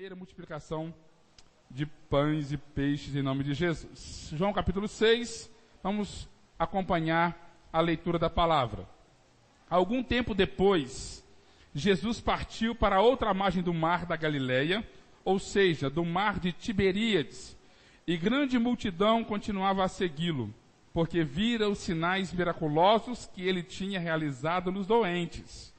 primeira multiplicação de pães e peixes em nome de Jesus. João capítulo 6, vamos acompanhar a leitura da palavra. Algum tempo depois, Jesus partiu para outra margem do mar da Galileia, ou seja, do mar de Tiberíades, e grande multidão continuava a segui-lo, porque vira os sinais miraculosos que ele tinha realizado nos doentes.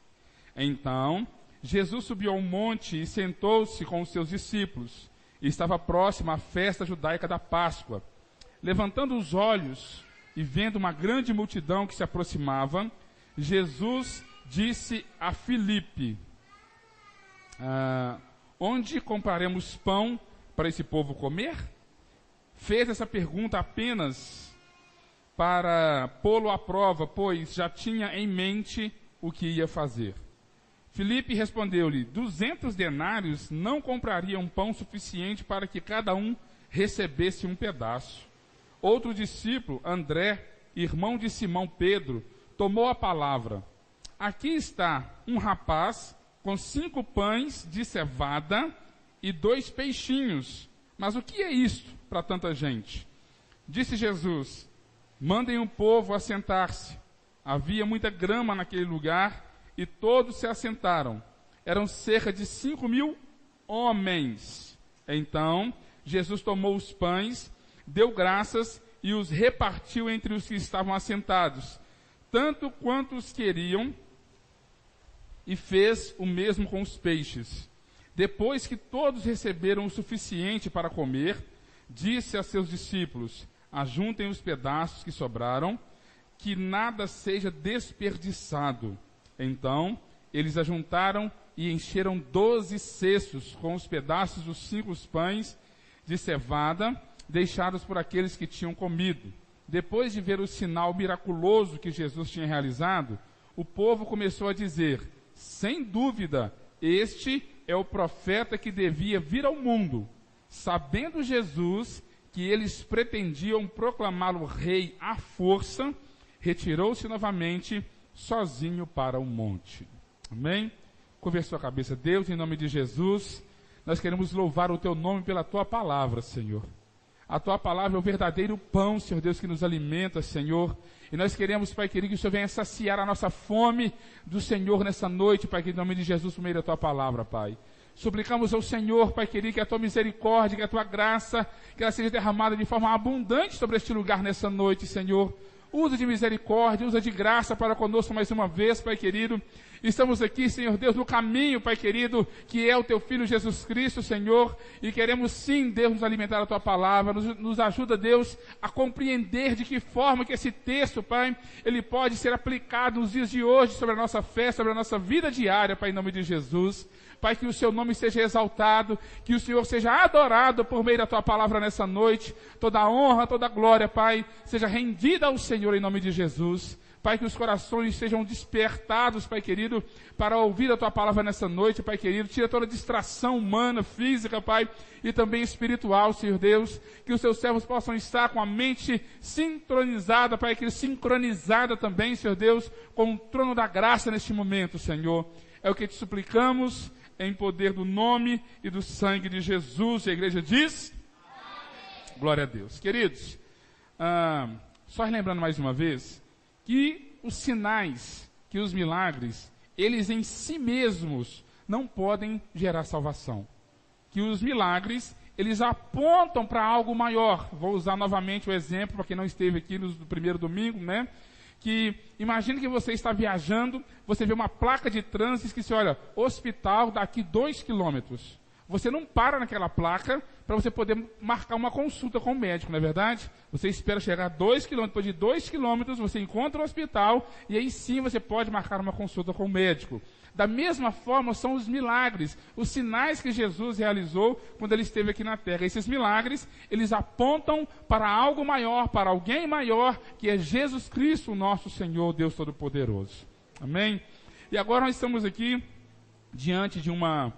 Então, Jesus subiu ao monte e sentou-se com os seus discípulos. E estava próxima à festa judaica da Páscoa. Levantando os olhos e vendo uma grande multidão que se aproximava, Jesus disse a Filipe: onde compraremos pão para esse povo comer? Fez essa pergunta apenas para pô-lo à prova, pois já tinha em mente o que ia fazer. Filipe respondeu-lhe: 200 denários não comprariam pão suficiente para que cada um recebesse um pedaço. Outro discípulo, André, irmão de Simão Pedro, tomou a palavra. Aqui está um rapaz com 5 pães de cevada e 2 peixinhos. Mas o que é isto para tanta gente? Disse Jesus: mandem o povo assentar-se. Havia muita grama naquele lugar e todos se assentaram. Eram cerca de 5.000 homens. Então, Jesus tomou os pães, deu graças e os repartiu entre os que estavam assentados, tanto quanto os queriam, e fez o mesmo com os peixes. Depois que todos receberam o suficiente para comer, disse a seus discípulos: ajuntem os pedaços que sobraram, que nada seja desperdiçado. Então, eles ajuntaram e encheram 12 cestos com os pedaços dos 5 pães de cevada, deixados por aqueles que tinham comido. Depois de ver o sinal miraculoso que Jesus tinha realizado, o povo começou a dizer: sem dúvida, este é o profeta que devia vir ao mundo. Sabendo Jesus que eles pretendiam proclamá-lo rei à força, retirou-se novamente sozinho para o monte. Amém? Curve a sua cabeça. Deus, em nome de Jesus, nós queremos louvar o teu nome pela tua palavra, Senhor. A tua palavra é o verdadeiro pão, Senhor Deus, que nos alimenta, Senhor. E nós queremos, Pai querido, que o Senhor venha saciar a nossa fome do Senhor nessa noite, Pai querido, em nome de Jesus, por meio da tua palavra, Pai. Suplicamos ao Senhor, Pai querido, que a tua misericórdia, que a tua graça, que ela seja derramada de forma abundante sobre este lugar nessa noite, Senhor. Usa de misericórdia, usa de graça para conosco mais uma vez, Pai querido. Estamos aqui, Senhor Deus, no caminho, Pai querido, que é o Teu Filho Jesus Cristo, Senhor. E queremos sim, Deus, nos alimentar a Tua palavra. Nos ajuda, Deus, a compreender de que forma que esse texto, Pai, ele pode ser aplicado nos dias de hoje sobre a nossa fé, sobre a nossa vida diária, Pai, em nome de Jesus. Pai, que o Seu nome seja exaltado, que o Senhor seja adorado por meio da Tua palavra nessa noite. Toda a honra, toda a glória, Pai, seja rendida ao Senhor em nome de Jesus. Pai, que os corações sejam despertados, Pai querido, para ouvir a Tua palavra nessa noite, Pai querido. Tira toda distração humana, física, Pai, e também espiritual, Senhor Deus. Que os Teus servos possam estar com a mente sincronizada, Pai querido, sincronizada também, Senhor Deus, com o trono da graça neste momento, Senhor. É o que te suplicamos, em poder do nome e do sangue de Jesus. E a igreja diz: amém. Glória a Deus. Queridos, só lembrando mais uma vez, que os sinais, que os milagres, eles em si mesmos não podem gerar salvação. Que os milagres, eles apontam para algo maior. Vou usar novamente o exemplo, para quem não esteve aqui no primeiro domingo, né? Que imagine que você está viajando, você vê uma placa de trânsito que diz, olha, hospital daqui 2 quilômetros. Você não para naquela placa para você poder marcar uma consulta com o médico, não é verdade? Você espera chegar a 2 quilômetros, depois de 2 quilômetros você encontra o hospital e aí sim você pode marcar uma consulta com o médico. Da mesma forma são os milagres, os sinais que Jesus realizou quando ele esteve aqui na terra. Esses milagres, eles apontam para algo maior, para alguém maior, que é Jesus Cristo, o nosso Senhor, Deus Todo-Poderoso. Amém? E agora nós estamos aqui diante de uma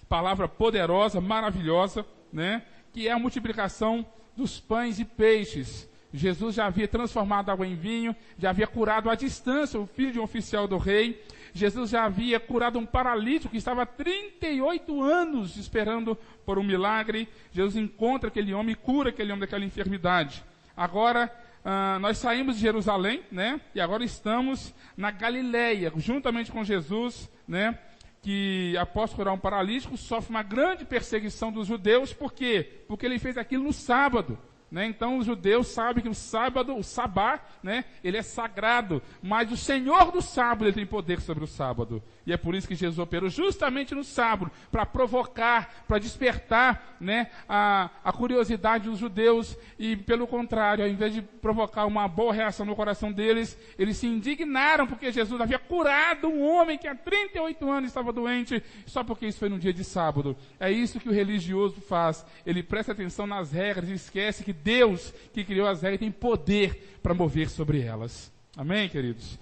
palavra poderosa, maravilhosa, né? Que é a multiplicação dos pães e peixes. Jesus já havia transformado água em vinho, já havia curado à distância o filho de um oficial do rei. Jesus já havia curado um paralítico que estava há 38 anos esperando por um milagre. Jesus encontra aquele homem e cura aquele homem daquela enfermidade. Agora, nós saímos de Jerusalém, né? E agora estamos na Galileia, juntamente com Jesus, né? Que após curar um paralítico, sofre uma grande perseguição dos judeus. Por quê? Porque ele fez aquilo no sábado. Né? Então os judeus sabem que o sábado, o sabá, né? Ele é sagrado, mas o Senhor do sábado, ele tem poder sobre o sábado. E é por isso que Jesus operou justamente no sábado, para provocar, para despertar, né? a curiosidade dos judeus. E pelo contrário, ao invés de provocar uma boa reação no coração deles, eles se indignaram porque Jesus havia curado um homem que há 38 anos estava doente, só porque isso foi no dia de sábado. É isso que o religioso faz. Ele presta atenção nas regras e esquece que Deus, que criou as regras, tem poder para mover sobre elas. Amém, queridos?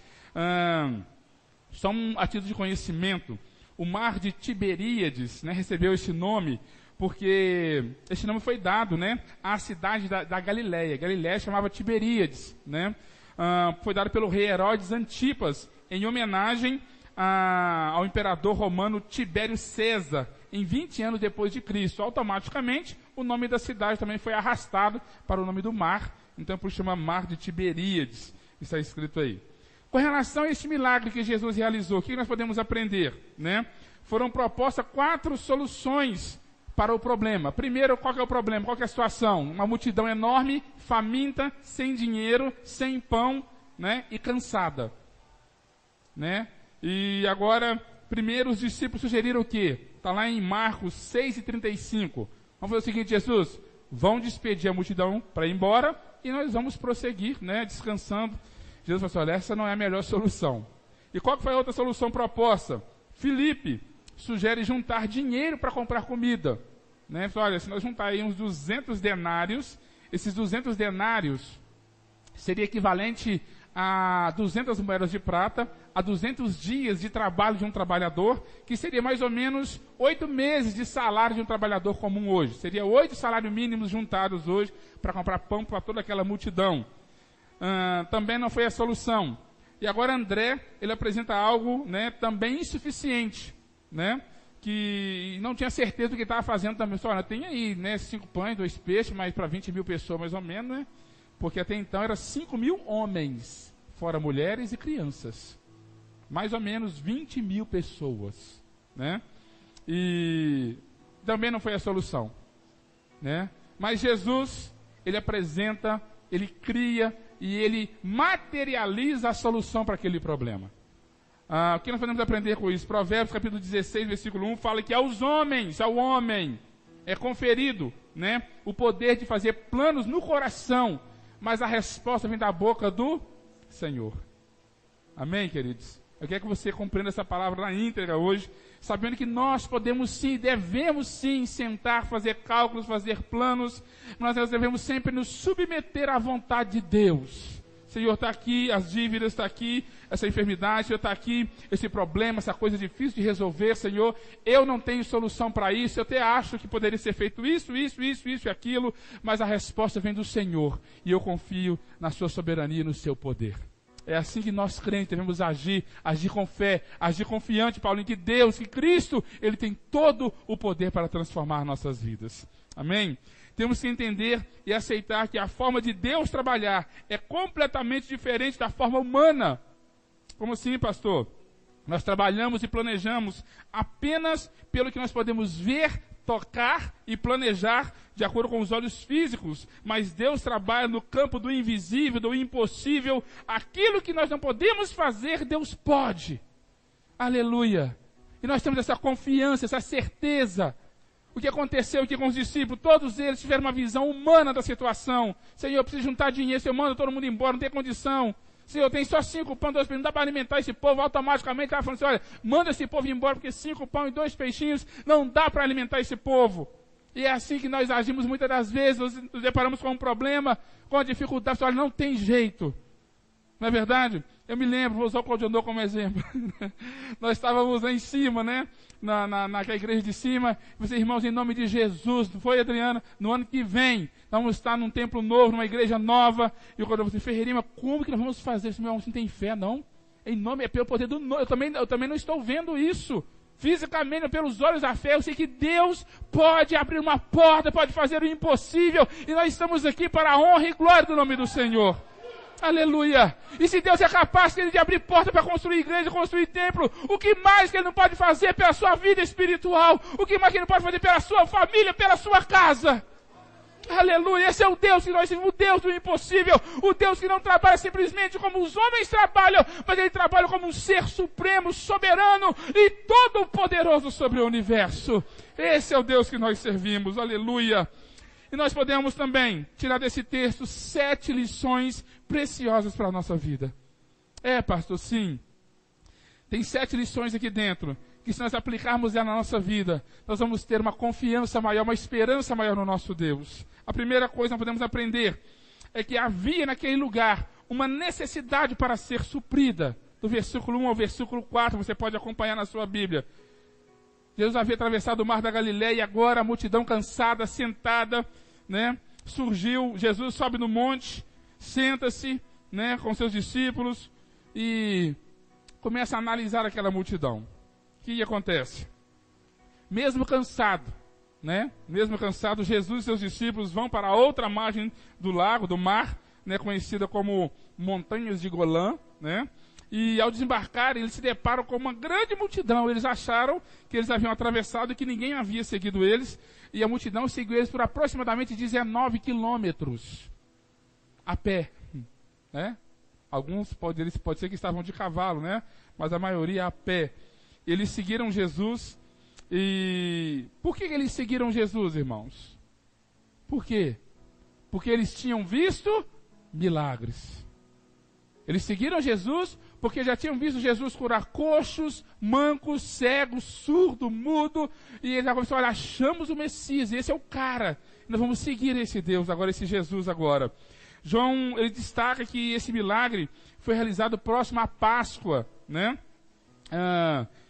Só a título de conhecimento, o mar de Tiberíades, né, recebeu esse nome porque esse nome foi dado, né, à cidade da Galileia. Galileia chamava Tiberíades, né? Foi dado pelo rei Herodes Antipas, em homenagem ao imperador romano Tibério César, em 20 anos depois de Cristo. Automaticamente, o nome da cidade também foi arrastado para o nome do mar. Então, por isso chama Mar de Tiberíades. Está escrito aí. Com relação a esse milagre que Jesus realizou, o que nós podemos aprender? Né? Foram propostas 4 soluções para o problema. Primeiro, qual que é o problema? Qual que é a situação? Uma multidão enorme, faminta, sem dinheiro, sem pão, né? E cansada. Né? E agora, primeiro os discípulos sugeriram o quê? Está lá em Marcos 6:35. Vamos fazer o seguinte, Jesus, vão despedir a multidão para ir embora e nós vamos prosseguir, né, descansando. Jesus falou assim, olha, essa não é a melhor solução. E qual que foi a outra solução proposta? Filipe sugere juntar dinheiro para comprar comida. Né? Falou, olha, se nós juntar aí uns 200 denários, esses 200 denários seria equivalente a 200 moedas de prata, a 200 dias de trabalho de um trabalhador, que seria mais ou menos 8 meses de salário de um trabalhador comum hoje. Seria 8 salários mínimos juntados hoje para comprar pão para toda aquela multidão. Também não foi a solução. E agora André, ele apresenta algo, né, também insuficiente, né, que não tinha certeza do que estava fazendo também. Olha, tem aí, né, 5 pães, 2 peixes, mas para 20 mil pessoas mais ou menos, né? Porque até então era 5 mil homens, fora mulheres e crianças. Mais ou menos 20 mil pessoas, né? E também não foi a solução, né? Mas Jesus, ele apresenta, ele cria e ele materializa a solução para aquele problema. O que nós podemos aprender com isso? Provérbios capítulo 16, versículo 1, fala que aos homens, ao homem, é conferido, né, o poder de fazer planos no coração, mas a resposta vem da boca do Senhor. Amém, queridos? Eu quero que você compreenda essa palavra na íntegra hoje, sabendo que nós podemos sim, devemos sim sentar, fazer cálculos, fazer planos, mas nós devemos sempre nos submeter à vontade de Deus. Senhor, está aqui, as dívidas estão aqui, essa enfermidade, Senhor, está aqui, esse problema, essa coisa difícil de resolver, Senhor, eu não tenho solução para isso, eu até acho que poderia ser feito isso e aquilo, mas a resposta vem do Senhor, e eu confio na sua soberania e no seu poder. É assim que nós crentes devemos agir com fé, agir confiante, Paulo, em que Deus, que Cristo, Ele tem todo o poder para transformar nossas vidas. Amém? Temos que entender e aceitar que a forma de Deus trabalhar é completamente diferente da forma humana. Como assim, pastor? Nós trabalhamos e planejamos apenas pelo que nós podemos ver, tocar e planejar de acordo com os olhos físicos, mas Deus trabalha no campo do invisível, do impossível. Aquilo que nós não podemos fazer, Deus pode. Aleluia! E nós temos essa confiança, essa certeza. O que aconteceu aqui com os discípulos? Todos eles tiveram uma visão humana da situação. Senhor, eu preciso juntar dinheiro, Senhor, manda todo mundo embora, não tem condição. Senhor, tem só 5 pães, 2 peixes, não dá para alimentar esse povo. Automaticamente estava falando assim, olha, manda esse povo embora, porque 5 pães e 2 peixinhos não dá para alimentar esse povo. E é assim que nós agimos muitas das vezes, nos deparamos com um problema, com a dificuldade, olha, não tem jeito. Não é verdade? Eu me lembro, vou usar o Claudionor como exemplo. Nós estávamos lá em cima, né? Naquela igreja de cima. Você, irmãos, em nome de Jesus, foi, Adriana? No ano que vem, nós vamos estar num templo novo, numa igreja nova. E eu falei, Ferreirinha, como que nós vamos fazer isso? Meu irmão, você não tem fé, não? Em nome, é pelo poder do nome. Eu também não estou vendo isso. Fisicamente, pelos olhos da fé, eu sei que Deus pode abrir uma porta, pode fazer o impossível. E nós estamos aqui para a honra e glória do nome do Senhor. Aleluia! E se Deus é capaz de abrir porta para construir igreja, construir templo, o que mais que Ele não pode fazer pela sua vida espiritual? O que mais que Ele não pode fazer pela sua família, pela sua casa? Aleluia! Esse é o Deus que nós temos, o Deus do impossível, o Deus que não trabalha simplesmente como os homens trabalham, mas Ele trabalha como um ser supremo, soberano e todo-poderoso sobre o universo. Esse é o Deus que nós servimos. Aleluia! E nós podemos também tirar desse texto 7 lições preciosas para a nossa vida. Pastor, sim. Tem 7 lições aqui dentro, que se nós aplicarmos ela na nossa vida, nós vamos ter uma confiança maior, uma esperança maior no nosso Deus. A primeira coisa que nós podemos aprender é que havia naquele lugar uma necessidade para ser suprida. Do versículo 1 ao versículo 4, você pode acompanhar na sua Bíblia. Jesus havia atravessado o mar da Galileia e agora a multidão cansada, sentada, né? Surgiu, Jesus sobe no monte, senta-se, né, com seus discípulos e começa a analisar aquela multidão. O que acontece? Mesmo cansado, né? Mesmo cansado, Jesus e seus discípulos vão para a outra margem do lago, do mar, né, conhecida como Montanhas de Golã, né? E ao desembarcar, eles se deparam com uma grande multidão. Eles acharam que eles haviam atravessado e que ninguém havia seguido eles. E a multidão seguiu eles por aproximadamente 19 quilômetros a pé, né? Alguns pode ser que estavam de cavalo, né? Mas a maioria a pé. Eles seguiram Jesus. E por que eles seguiram Jesus, irmãos? Por quê? Porque eles tinham visto milagres. Eles seguiram Jesus porque já tinham visto Jesus curar coxos, mancos, cegos, surdo, mudo. E eles agora disseram, olha, achamos o Messias, esse é o cara. Nós vamos seguir esse Deus agora, esse Jesus agora. João, ele destaca que esse milagre foi realizado próximo à Páscoa, né?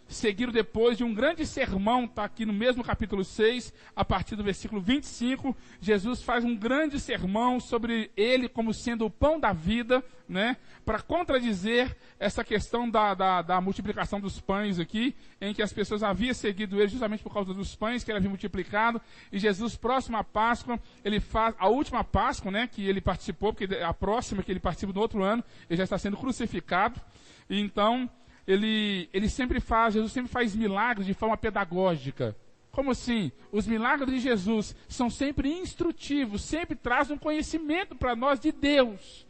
Seguido depois de um grande sermão, está aqui no mesmo capítulo 6, a partir do versículo 25, Jesus faz um grande sermão sobre ele como sendo o pão da vida, né, para contradizer essa questão da multiplicação dos pães aqui, em que as pessoas haviam seguido ele justamente por causa dos pães que ele havia multiplicado, e Jesus, próximo à Páscoa, ele faz a última Páscoa, né, que ele participou, porque a próxima que ele participa no outro ano, ele já está sendo crucificado, e então Jesus sempre faz milagres de forma pedagógica. Como assim? Os milagres de Jesus são sempre instrutivos, sempre trazem um conhecimento para nós de Deus.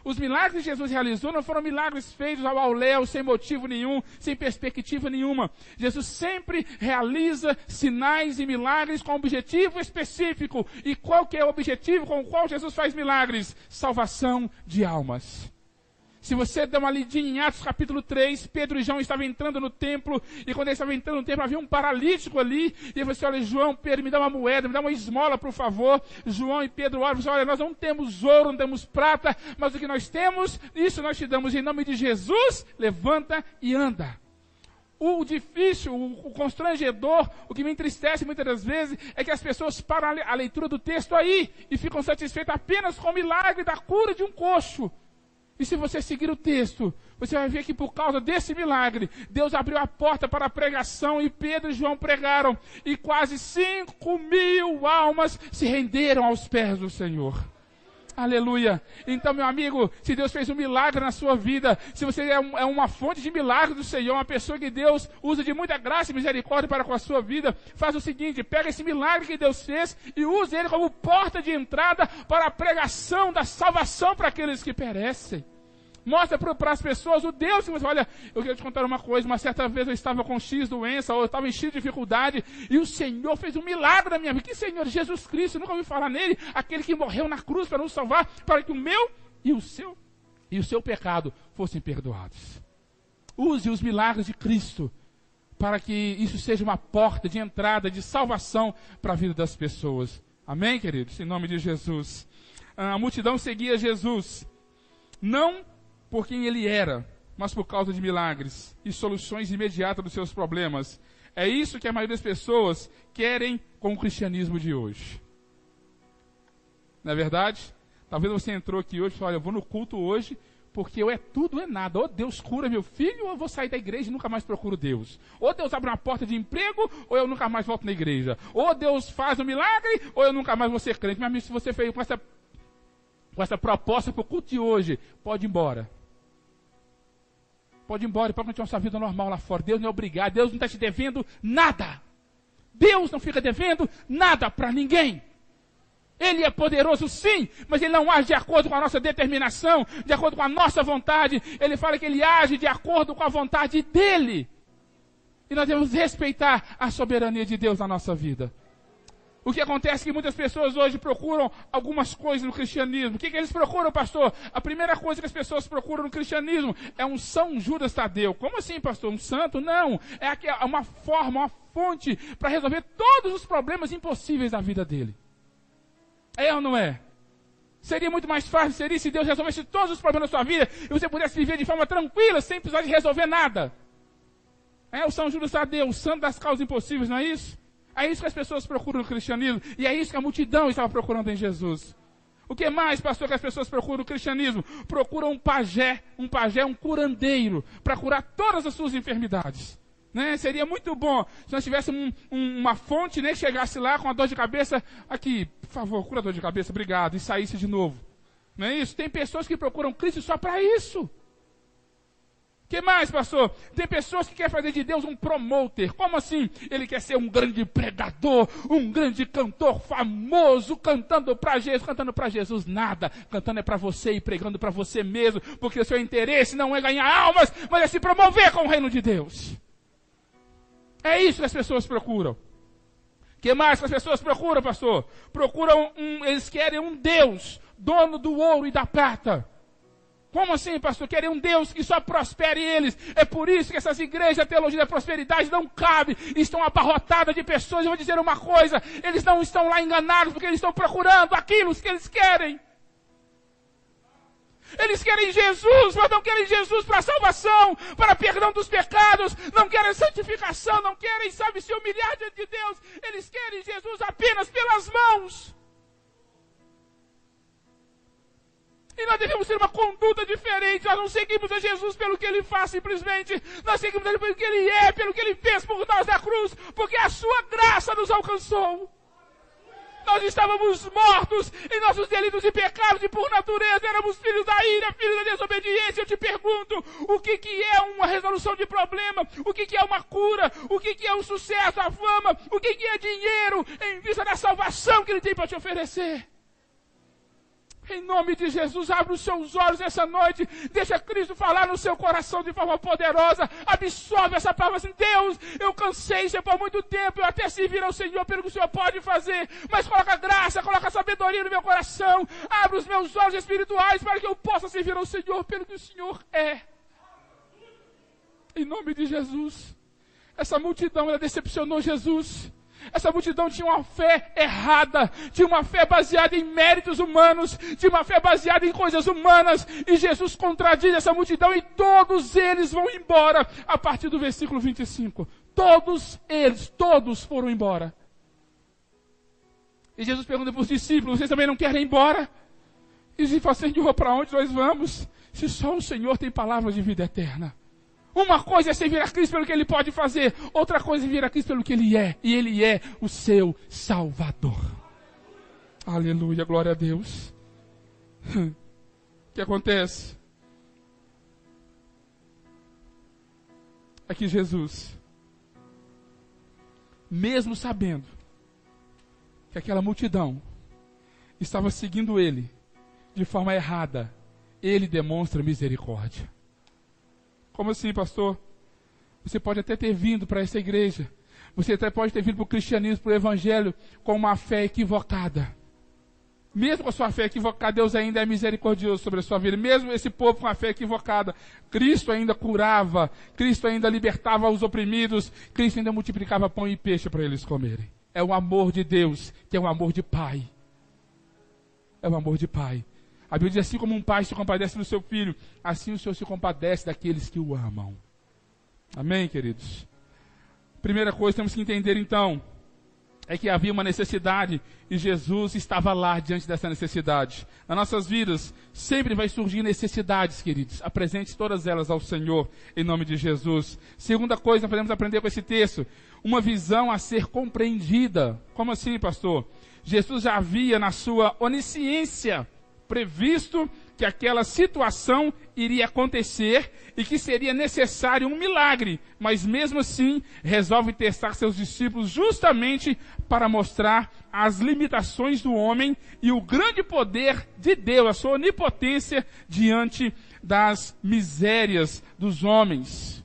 Os milagres que Jesus realizou não foram milagres feitos ao léu, sem motivo nenhum, sem perspectiva nenhuma. Jesus sempre realiza sinais e milagres com um objetivo específico. E qual que é o objetivo com o qual Jesus faz milagres? Salvação de almas. Se você der uma lidinha em Atos capítulo 3, Pedro e João estavam entrando no templo, e quando eles estavam entrando no templo, havia um paralítico ali, e ele falou assim, olha, João, Pedro, me dá uma moeda, me dá uma esmola, por favor. João e Pedro olham e falam, olha, nós não temos ouro, não temos prata, mas o que nós temos, isso nós te damos em nome de Jesus, levanta e anda. O difícil, o constrangedor, o que me entristece muitas das vezes, é que as pessoas param a leitura do texto aí, e ficam satisfeitas apenas com o milagre da cura de um coxo. E se você seguir o texto, você vai ver que por causa desse milagre, Deus abriu a porta para a pregação e Pedro e João pregaram. E quase 5.000 almas se renderam aos pés do Senhor. Aleluia. Então, meu amigo, se Deus fez um milagre na sua vida, se você é uma fonte de milagre do Senhor, uma pessoa que Deus usa de muita graça e misericórdia para com a sua vida, faz o seguinte, pega esse milagre que Deus fez e use ele como porta de entrada para a pregação da salvação para aqueles que perecem. Mostra para as pessoas o Deus que você... Olha, eu quero te contar uma coisa. Uma certa vez eu estava com X doença, ou eu estava em X dificuldade, e o Senhor fez um milagre na minha vida. Que Senhor? Jesus Cristo, eu nunca ouvi falar nele. Aquele que morreu na cruz para nos salvar, para que o meu e o seu pecado fossem perdoados. Use os milagres de Cristo, para que isso seja uma porta de entrada, de salvação para a vida das pessoas. Amém, queridos? Em nome de Jesus. A multidão seguia Jesus. Não por quem ele era, mas por causa de milagres e soluções imediatas dos seus problemas. É isso que a maioria das pessoas querem com o cristianismo de hoje. Não é verdade? Talvez você entrou aqui hoje e falou, olha, eu vou no culto hoje porque ou é tudo ou é nada. Ou Deus cura meu filho, ou eu vou sair da igreja e nunca mais procuro Deus. Ou Deus abre uma porta de emprego, ou eu nunca mais volto na igreja. Ou Deus faz um milagre, ou eu nunca mais vou ser crente. Mas se você veio com essa proposta para o culto de hoje, pode ir embora. Pode ir embora, pode continuar sua vida normal lá fora. Deus não é obrigado, Deus não está te devendo nada. Deus não fica devendo nada para ninguém. Ele é poderoso sim, mas Ele não age de acordo com a nossa determinação, de acordo com a nossa vontade. Ele fala que Ele age de acordo com a vontade dEle. E nós devemos respeitar a soberania de Deus na nossa vida. O que acontece é que muitas pessoas hoje procuram algumas coisas no cristianismo. O que eles procuram, pastor? A primeira coisa que as pessoas procuram no cristianismo é um São Judas Tadeu. Como assim, pastor? Um santo? Não. É uma forma, uma fonte para resolver todos os problemas impossíveis da vida dele. É ou não é? Seria muito mais fácil, seria se Deus resolvesse todos os problemas da sua vida e você pudesse viver de forma tranquila, sem precisar de resolver nada. É o São Judas Tadeu, o santo das causas impossíveis, não é isso? É isso que as pessoas procuram no cristianismo. E é isso que a multidão estava procurando em Jesus. O que mais, pastor, que as pessoas procuram no cristianismo? Procuram um pajé, um curandeiro, para curar todas as suas enfermidades. Né? Seria muito bom se nós tivéssemos uma fonte, né, que chegasse lá com a dor de cabeça, aqui, por favor, cura a dor de cabeça, obrigado, e saísse de novo. Não é isso? Tem pessoas que procuram Cristo só para isso. O que mais, pastor? Tem pessoas que querem fazer de Deus um promoter. Como assim? Ele quer ser um grande pregador, um grande cantor famoso, cantando para Jesus nada. Cantando é para você e pregando para você mesmo, porque o seu interesse não é ganhar almas, mas é se promover com o reino de Deus. É isso que as pessoas procuram. O que mais que as pessoas procuram, pastor? Eles querem um Deus, dono do ouro e da prata. Como assim, pastor? Querem um Deus que só prospere eles. É por isso que essas igrejas, a teologia da prosperidade não cabe. Estão abarrotadas de pessoas. Eu vou dizer uma coisa. Eles não estão lá enganados porque eles estão procurando aquilo que eles querem. Eles querem Jesus, mas não querem Jesus para salvação, para perdão dos pecados. Não querem santificação, não querem, se humilhar diante de Deus. Eles querem Jesus apenas pelas mãos. E nós devemos ter uma conduta diferente. Nós não seguimos a Jesus pelo que Ele faz simplesmente. Nós seguimos Ele pelo que Ele é, pelo que Ele fez por nós na cruz. Porque a sua graça nos alcançou. Nós estávamos mortos em nossos delitos e pecados. E por natureza éramos filhos da ira, filhos da desobediência. Eu te pergunto, o que é uma resolução de problema? O que é uma cura? O que é o sucesso, a fama? O que é dinheiro em vista da salvação que Ele tem para te oferecer? Em nome de Jesus, abre os seus olhos essa noite, deixa Cristo falar no seu coração de forma poderosa, absorve essa palavra assim, Deus, eu cansei Senhor por muito tempo, eu até servir ao Senhor pelo que o Senhor pode fazer, mas coloca graça, coloca sabedoria no meu coração, abre os meus olhos espirituais para que eu possa servir ao Senhor pelo que o Senhor é. Em nome de Jesus, essa multidão, ela decepcionou Jesus. Essa multidão tinha uma fé errada, tinha uma fé baseada em méritos humanos, tinha uma fé baseada em coisas humanas, e Jesus contradiz essa multidão e todos eles vão embora, a partir do versículo 25. Todos foram embora. E Jesus pergunta para os discípulos, vocês também não querem ir embora? E eles falam, Senhor, para onde nós vamos? Se só o Senhor tem palavras de vida eterna. Uma coisa é servir a Cristo pelo que Ele pode fazer. Outra coisa é servir a Cristo pelo que Ele é. E Ele é o seu Salvador. Aleluia, glória a Deus. O que acontece? É que Jesus, mesmo sabendo que aquela multidão estava seguindo Ele de forma errada, Ele demonstra misericórdia. Como assim, pastor? Você pode até ter vindo para essa igreja. Você até pode ter vindo para o cristianismo, para o evangelho, com uma fé equivocada. Mesmo com a sua fé equivocada, Deus ainda é misericordioso sobre a sua vida. Mesmo esse povo com a fé equivocada, Cristo ainda curava, Cristo ainda libertava os oprimidos, Cristo ainda multiplicava pão e peixe para eles comerem. É o amor de Deus, que é um amor de Pai. É o amor de Pai. A Bíblia diz, assim como um pai se compadece do seu filho, assim o Senhor se compadece daqueles que o amam. Amém, queridos? Primeira coisa que temos que entender então, é que havia uma necessidade e Jesus estava lá diante dessa necessidade. Nas nossas vidas, sempre vai surgir necessidades, queridos. Apresente todas elas ao Senhor, em nome de Jesus. Segunda coisa que podemos aprender com esse texto, uma visão a ser compreendida. Como assim, pastor? Jesus já havia na sua onisciência previsto que aquela situação iria acontecer e que seria necessário um milagre, mas mesmo assim resolve testar seus discípulos justamente para mostrar as limitações do homem e o grande poder de Deus, a sua onipotência diante das misérias dos homens.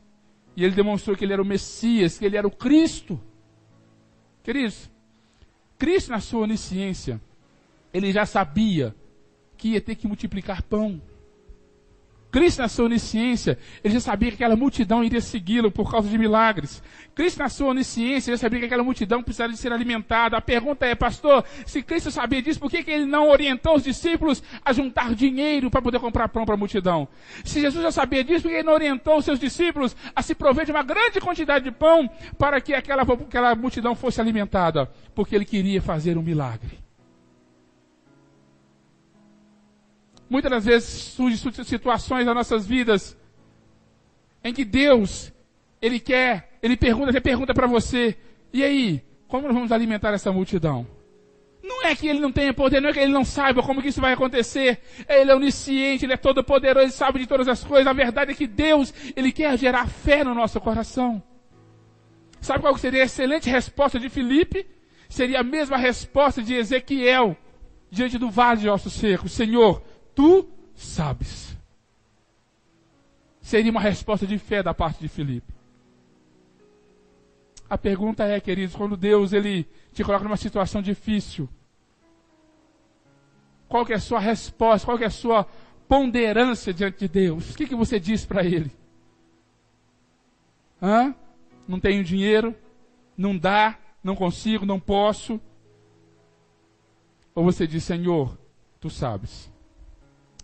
E ele demonstrou que ele era o Messias, que ele era o Cristo. Queridos, Cristo na sua onisciência, ele já sabia que ia ter que multiplicar pão. Cristo na sua onisciência, ele já sabia que aquela multidão iria segui-lo por causa de milagres. Cristo na sua onisciência, ele já sabia que aquela multidão precisaria de ser alimentada. A pergunta é, pastor, se Cristo sabia disso, por que ele não orientou os discípulos a juntar dinheiro para poder comprar pão para a multidão? Se Jesus já sabia disso, por que ele não orientou os seus discípulos a se prover de uma grande quantidade de pão para que aquela multidão fosse alimentada? Porque ele queria fazer um milagre. Muitas das vezes surgem situações nas nossas vidas em que Deus, Ele pergunta para você, e aí, como nós vamos alimentar essa multidão? Não é que Ele não tenha poder, não é que Ele não saiba como que isso vai acontecer. Ele é onisciente, Ele é todo poderoso, Ele sabe de todas as coisas. A verdade é que Deus, Ele quer gerar fé no nosso coração. Sabe qual seria a excelente resposta de Filipe? Seria a mesma resposta de Ezequiel, diante do vale de ossos secos. Senhor, Tu sabes. Seria uma resposta de fé da parte de Filipe. A pergunta é, queridos, quando Deus ele te coloca numa situação difícil, qual que é a sua resposta, qual que é a sua ponderância diante de Deus? O que você diz para Ele? Não tenho dinheiro, não dá, não consigo, não posso. Ou você diz, Senhor, Tu sabes.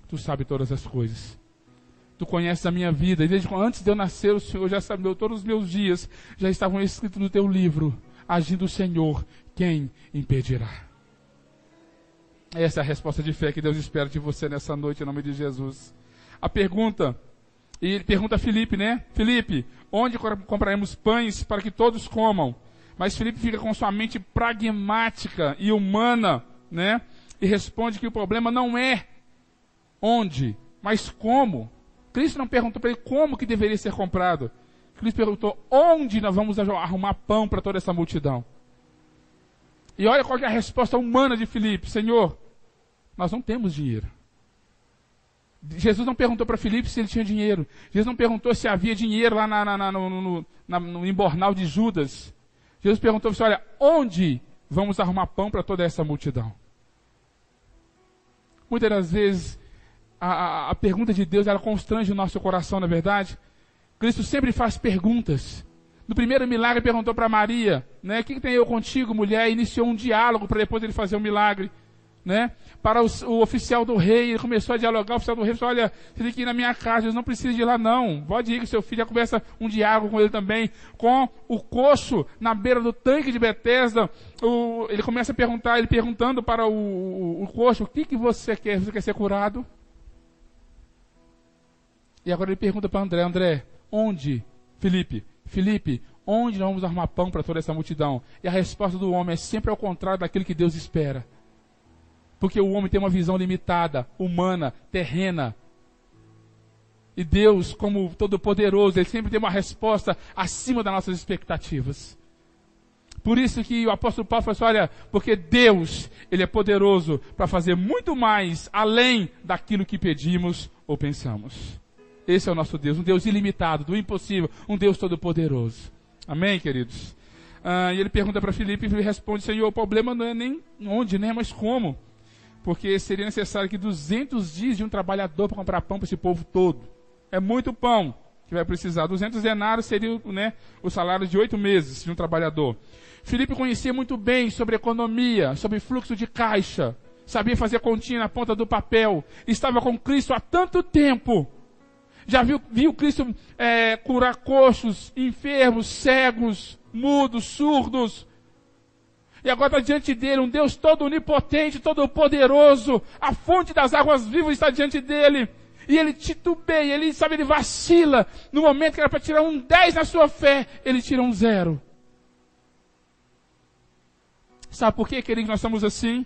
Tu sabe todas as coisas. Tu conheces a minha vida. E desde antes de eu nascer, o Senhor já sabia todos os meus dias. Já estavam escritos no teu livro. Agindo o Senhor, quem impedirá? Essa é a resposta de fé que Deus espera de você nessa noite, em nome de Jesus. A pergunta, e ele pergunta a Filipe, né? Filipe, onde compraremos pães para que todos comam? Mas Filipe fica com sua mente pragmática e humana, né? E responde que o problema não é onde, mas como. Cristo não perguntou para ele como que deveria ser comprado. Cristo perguntou onde nós vamos arrumar pão para toda essa multidão. E olha qual é a resposta humana de Filipe. Senhor, nós não temos dinheiro. Jesus não perguntou para Filipe se ele tinha dinheiro. Jesus não perguntou se havia dinheiro lá no embornal de Judas. Jesus perguntou assim, olha, onde vamos arrumar pão para toda essa multidão? Muitas das vezes, a pergunta de Deus, ela constrange o nosso coração, na verdade. Cristo sempre faz perguntas. No primeiro milagre, perguntou para Maria, né? O que tem eu contigo, mulher? E iniciou um diálogo para depois ele fazer o milagre, né? Para o oficial do rei, ele começou a dialogar. O oficial do rei falou, olha, você tem que ir na minha casa, Jesus não precisa de ir lá não. Pode ir com seu filho, já começa um diálogo com ele também. Com o coxo na beira do tanque de Betesda, ele começa a perguntar, ele perguntando para o coxo, o que você quer? Você quer ser curado? E agora ele pergunta para André, onde? Filipe, onde nós vamos arrumar pão para toda essa multidão? E a resposta do homem é sempre ao contrário daquilo que Deus espera. Porque o homem tem uma visão limitada, humana, terrena. E Deus, como todo-poderoso, Ele sempre tem uma resposta acima das nossas expectativas. Por isso que o apóstolo Paulo falou assim, olha, porque Deus, Ele é poderoso para fazer muito mais além daquilo que pedimos ou pensamos. Esse é o nosso Deus, um Deus ilimitado, do impossível, um Deus todo-poderoso. Amém, queridos? E ele pergunta para Filipe e ele responde, Senhor, o problema não é nem onde, né, mas como? Porque seria necessário que 200 dias de um trabalhador para comprar pão para esse povo todo. É muito pão que vai precisar. 200 denários seria, né, o salário de 8 meses de um trabalhador. Filipe conhecia muito bem sobre economia, sobre fluxo de caixa. sabia fazer continha na ponta do papel, estava com Cristo há tanto tempo, já viu Cristo curar coxos, enfermos, cegos, mudos, surdos, e agora está diante dele, um Deus todo onipotente, todo poderoso, a fonte das águas vivas está diante dele, e ele titubeia, ele vacila, no momento que era para tirar um 10 na sua fé, ele tira um 0. Sabe por quê, queridos, nós estamos assim?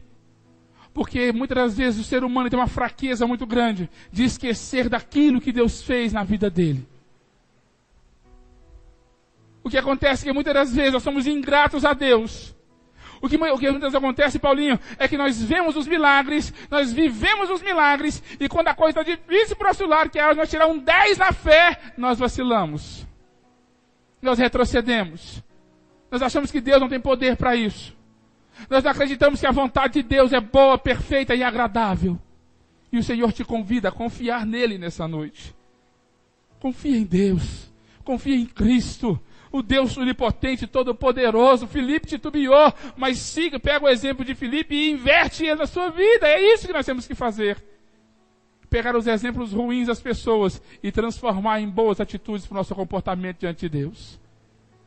Porque muitas das vezes o ser humano tem uma fraqueza muito grande de esquecer daquilo que Deus fez na vida dele. O que acontece é que muitas das vezes nós somos ingratos a Deus. O que muitas vezes acontece, Paulinho, é que nós vemos os milagres, nós vivemos os milagres, e quando a coisa está difícil para o nosso lado, que é nós tirar um 10 na fé, nós vacilamos. Nós retrocedemos. Nós achamos que Deus não tem poder para isso. Nós não acreditamos que a vontade de Deus é boa, perfeita e agradável. E o Senhor te convida a confiar nele nessa noite. Confia em Deus. Confia em Cristo. O Deus onipotente, todo-poderoso. Filipe titubeou, mas pega o exemplo de Filipe e inverte ele na sua vida. É isso que nós temos que fazer. Pegar os exemplos ruins das pessoas e transformar em boas atitudes para o nosso comportamento diante de Deus.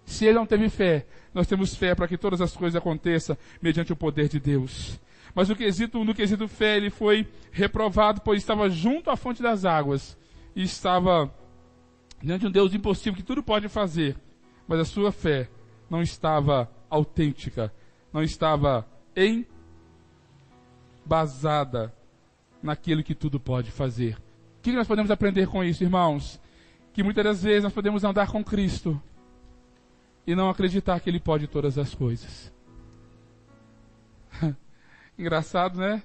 Se ele não teve fé, nós temos fé para que todas as coisas aconteçam mediante o poder de Deus. Mas no quesito fé, ele foi reprovado, pois estava junto à fonte das águas. E estava diante de um Deus impossível que tudo pode fazer. Mas a sua fé não estava autêntica, não estava embasada naquilo que tudo pode fazer. O que nós podemos aprender com isso, irmãos? Que muitas das vezes nós podemos andar com Cristo e não acreditar que Ele pode todas as coisas. Engraçado, né?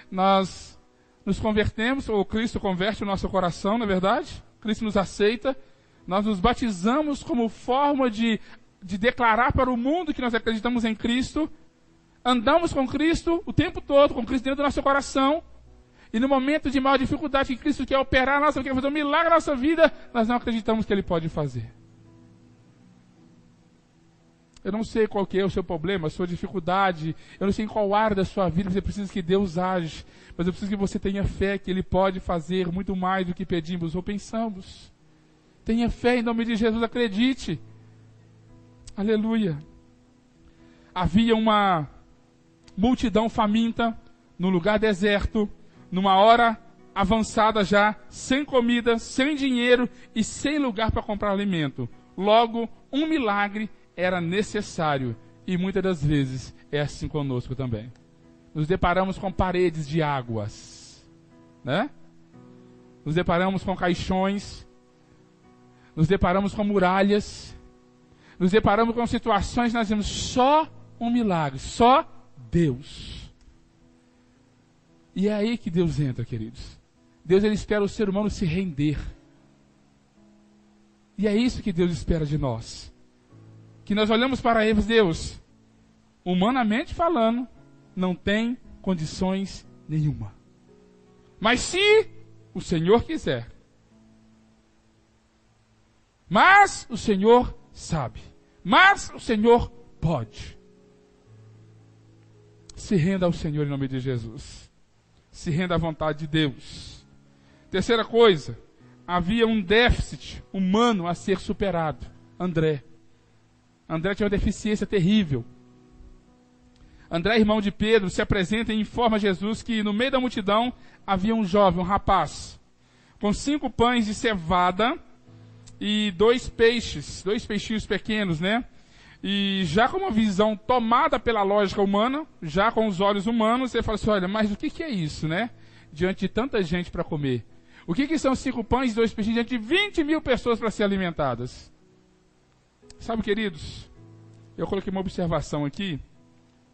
Nós nos convertemos, ou Cristo converte o nosso coração, não é verdade? Cristo nos aceita, nós nos batizamos como forma de declarar para o mundo que nós acreditamos em Cristo, andamos com Cristo o tempo todo, com Cristo dentro do nosso coração, e no momento de maior dificuldade que Cristo quer operar na nossa vida, quer fazer um milagre na nossa vida, nós não acreditamos que Ele pode fazer. Eu não sei qual que é o seu problema, a sua dificuldade, eu não sei em qual área da sua vida você precisa que Deus age, mas eu preciso que você tenha fé que Ele pode fazer muito mais do que pedimos ou pensamos. Tenha fé em nome de Jesus, acredite. Aleluia. Havia uma multidão faminta, num lugar deserto, numa hora avançada já, sem comida, sem dinheiro e sem lugar para comprar alimento. Logo, um milagre era necessário, e muitas das vezes é assim conosco também. Nos deparamos com paredes de águas, né? Nos deparamos com caixões, nos deparamos com muralhas, nos deparamos com situações que nós vemos só um milagre, só Deus. E é aí que Deus entra, queridos. Deus, Ele espera o ser humano se render. E é isso que Deus espera de nós. Que nós olhamos para eles, Deus, humanamente falando, não tem condições nenhuma. Mas se o Senhor quiser, mas o Senhor sabe, mas o Senhor pode. Se renda ao Senhor em nome de Jesus. Se renda à vontade de Deus. Terceira coisa, havia um déficit humano a ser superado. André tinha uma deficiência terrível. André, irmão de Pedro, se apresenta e informa a Jesus que no meio da multidão havia um jovem, um rapaz, com 5 pães de cevada e 2 peixinhos pequenos, né? E já com uma visão tomada pela lógica humana, já com os olhos humanos, você fala assim, olha, mas o que é isso, né? Diante de tanta gente para comer. O que são 5 pães e 2 peixinhos diante de 20.000 pessoas para serem alimentadas? Sabe, queridos, eu coloquei uma observação aqui,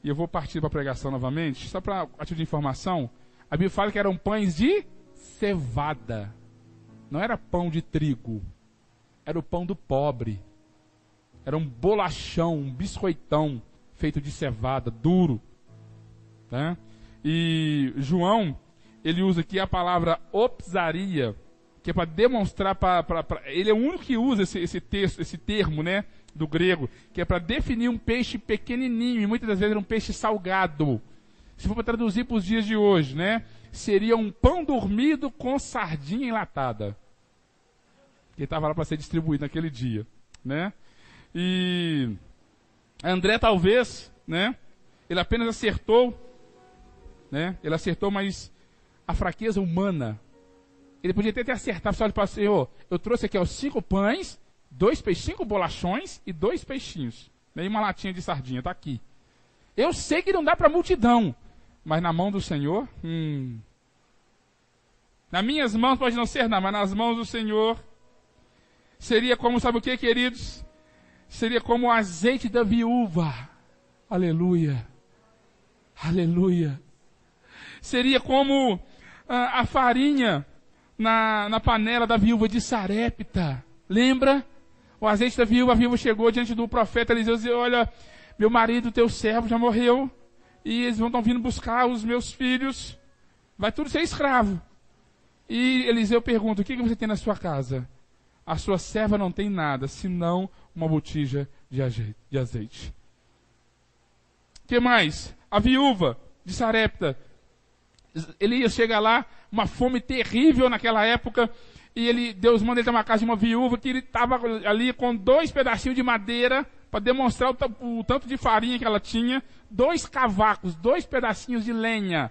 e eu vou partir para a pregação novamente, só para a título de informação. A Bíblia fala que eram pães de cevada, não era pão de trigo, era o pão do pobre, era um bolachão, um biscoitão, feito de cevada, duro, né? E João, ele usa aqui a palavra opsaria, que é para demonstrar, ele é o único que usa esse termo, né, do grego, que é para definir um peixe pequenininho, e muitas das vezes era um peixe salgado, se for para traduzir para os dias de hoje, né? Seria um pão dormido com sardinha enlatada. Que estava lá para ser distribuído naquele dia, né? E André talvez, né? Ele apenas acertou, né? Ele acertou, mas a fraqueza humana. Ele podia até ter acertado, só para o Senhor, eu trouxe aqui 5 pães, 5 bolachões e 2 peixinhos. E uma latinha de sardinha, está aqui. Eu sei que não dá para a multidão, mas na mão do Senhor, nas minhas mãos pode não ser nada, mas nas mãos do Senhor, seria como, sabe o que, queridos? Seria como o azeite da viúva. Aleluia. Aleluia. Seria como a farinha na panela da viúva de Sarepta. Lembra? O azeite da viúva, a viúva chegou diante do profeta Eliseu e disse, olha, meu marido, teu servo já morreu, e eles estão vindo buscar os meus filhos, vai tudo ser escravo. E Eliseu pergunta, o que você tem na sua casa? A sua serva não tem nada, senão uma botija de azeite. O que mais? A viúva de Sarepta. Elias chega lá, uma fome terrível naquela época, e Deus manda ele ter uma casa de uma viúva, que ele estava ali com 2 pedacinhos de madeira, para demonstrar o tanto de farinha que ela tinha, 2 cavacos, 2 pedacinhos de lenha,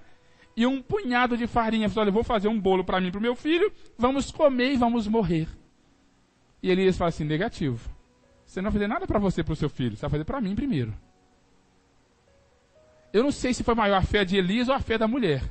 e um punhado de farinha. Falei, olha, eu vou fazer um bolo para mim e para o meu filho, vamos comer e vamos morrer. E Elias fala assim, negativo. Você não vai fazer nada para você e para o seu filho, você vai fazer para mim primeiro. Eu não sei se foi maior a fé de Elias ou a fé da mulher.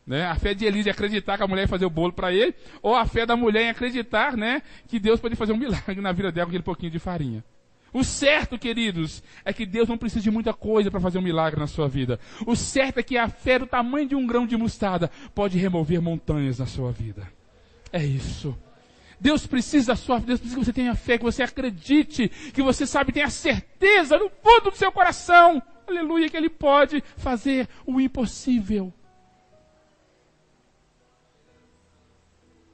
Né? A fé de Elias é acreditar que a mulher ia fazer o bolo para ele, ou a fé da mulher em acreditar, né, que Deus pode fazer um milagre na vida dela com aquele pouquinho de farinha. O certo, queridos, é que Deus não precisa de muita coisa para fazer um milagre na sua vida. O certo é que a fé do tamanho de um grão de mostarda pode remover montanhas na sua vida. É isso. Deus precisa da sua vida, Deus precisa que você tenha fé, que você acredite, que você sabe, tenha certeza no fundo do seu coração, aleluia, que Ele pode fazer o impossível.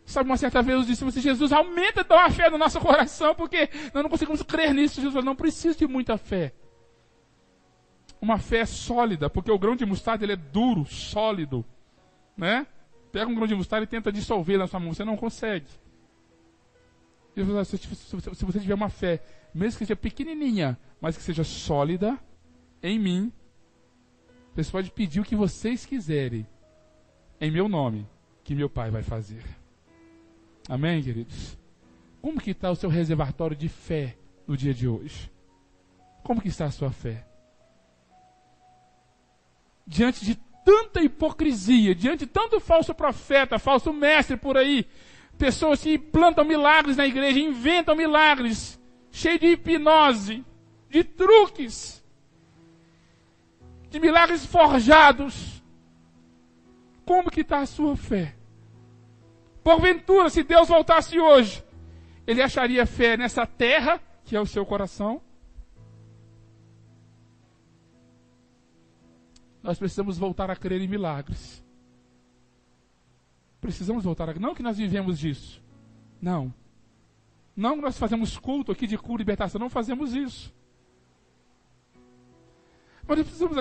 Sabe, uma certa vez eu disse a você, Jesus, aumenta então a fé no nosso coração, porque nós não conseguimos crer nisso. Jesus, não preciso de muita fé. Uma fé sólida, porque o grão de mostarda ele é duro, sólido, né? Pega um grão de mostarda e tenta dissolver na sua mão, você não consegue. Jesus, se você tiver uma fé, mesmo que seja pequenininha, mas que seja sólida, em mim, você pode pedir o que vocês quiserem, em meu nome, que meu Pai vai fazer. Amém, queridos? Como que está o seu reservatório de fé no dia de hoje? Como que está a sua fé? Diante de tanta hipocrisia, diante de tanto falso profeta, falso mestre por aí, pessoas que plantam milagres na igreja, inventam milagres, cheio de hipnose, de truques, de milagres forjados. Como que está a sua fé? Porventura, se Deus voltasse hoje, Ele acharia fé nessa terra, que é o seu coração? Nós precisamos voltar a crer em milagres. Precisamos voltar a crer. Não que nós vivemos disso. Não. Não que nós fazemos culto aqui de cura e libertação. Não fazemos isso. Mas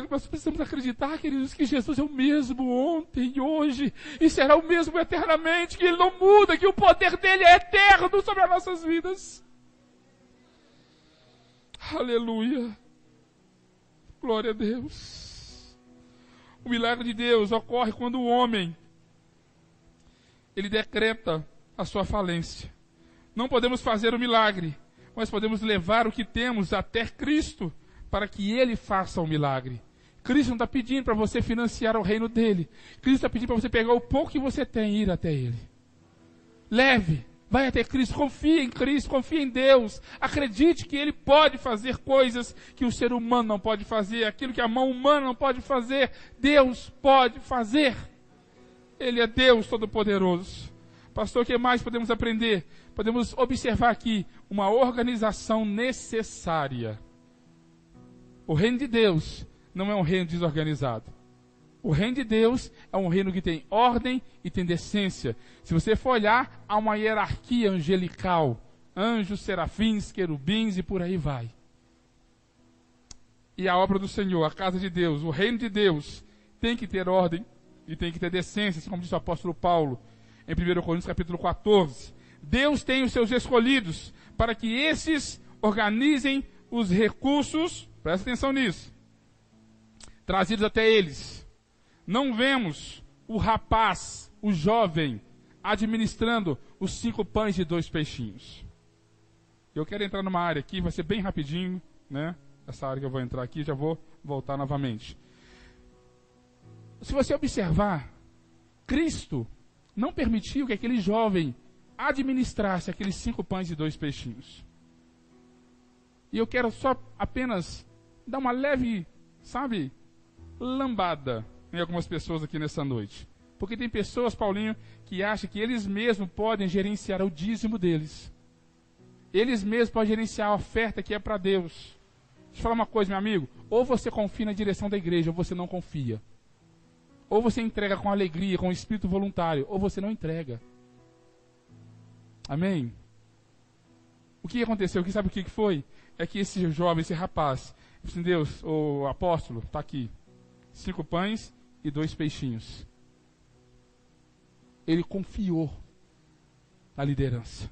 nós precisamos acreditar, queridos, que Jesus é o mesmo ontem e hoje, e será o mesmo eternamente, que Ele não muda, que o poder dEle é eterno sobre as nossas vidas. Aleluia. Glória a Deus. O milagre de Deus ocorre quando o homem, ele decreta a sua falência. Não podemos fazer o milagre, mas podemos levar o que temos até Cristo, para que Ele faça o milagre. Cristo não está pedindo para você financiar o reino dEle. Cristo está pedindo para você pegar o pouco que você tem e ir até Ele. Leve, vai até Cristo, confie em Cristo, confie em Deus. Acredite que Ele pode fazer coisas que o ser humano não pode fazer. Aquilo que a mão humana não pode fazer, Deus pode fazer. Ele é Deus Todo-Poderoso. Pastor, o que mais podemos aprender? Podemos observar aqui uma organização necessária. O reino de Deus não é um reino desorganizado. O reino de Deus é um reino que tem ordem e tem decência. Se você for olhar, há uma hierarquia angelical. Anjos, serafins, querubins e por aí vai. E a obra do Senhor, a casa de Deus, o reino de Deus, tem que ter ordem e tem que ter decência, assim como disse o apóstolo Paulo em 1 Coríntios capítulo 14. Deus tem os seus escolhidos para que esses organizem os recursos, presta atenção nisso, trazidos até eles. Não vemos o rapaz, o jovem, administrando os 5 pães e 2 peixinhos. Eu quero entrar numa área aqui, vai ser bem rapidinho, né? Essa área que eu vou entrar aqui, já vou voltar novamente. Se você observar, Cristo não permitiu que aquele jovem administrasse aqueles 5 pães e 2 peixinhos. E eu quero só apenas dar uma leve, lambada em algumas pessoas aqui nessa noite. Porque tem pessoas, Paulinho, que acham que eles mesmos podem gerenciar o dízimo deles. Eles mesmos podem gerenciar a oferta que é para Deus. Deixa eu falar uma coisa, meu amigo. Ou você confia na direção da igreja, ou você não confia. Ou você entrega com alegria, com espírito voluntário, ou você não entrega. Amém? O que aconteceu? Sabe o que foi? É que esse jovem, esse rapaz, disse: Deus, o apóstolo, está aqui. 5 pães e 2 peixinhos. Ele confiou na liderança.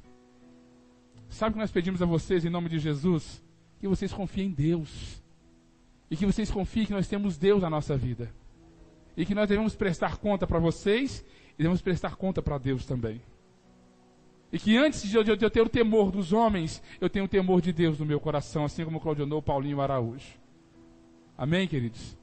Sabe o que nós pedimos a vocês, em nome de Jesus? Que vocês confiem em Deus. E que vocês confiem que nós temos Deus na nossa vida. E que nós devemos prestar conta para vocês e devemos prestar conta para Deus também. E que antes de eu ter o temor dos homens, eu tenho o temor de Deus no meu coração, assim como Claudionor Paulinho Araújo. Amém, queridos?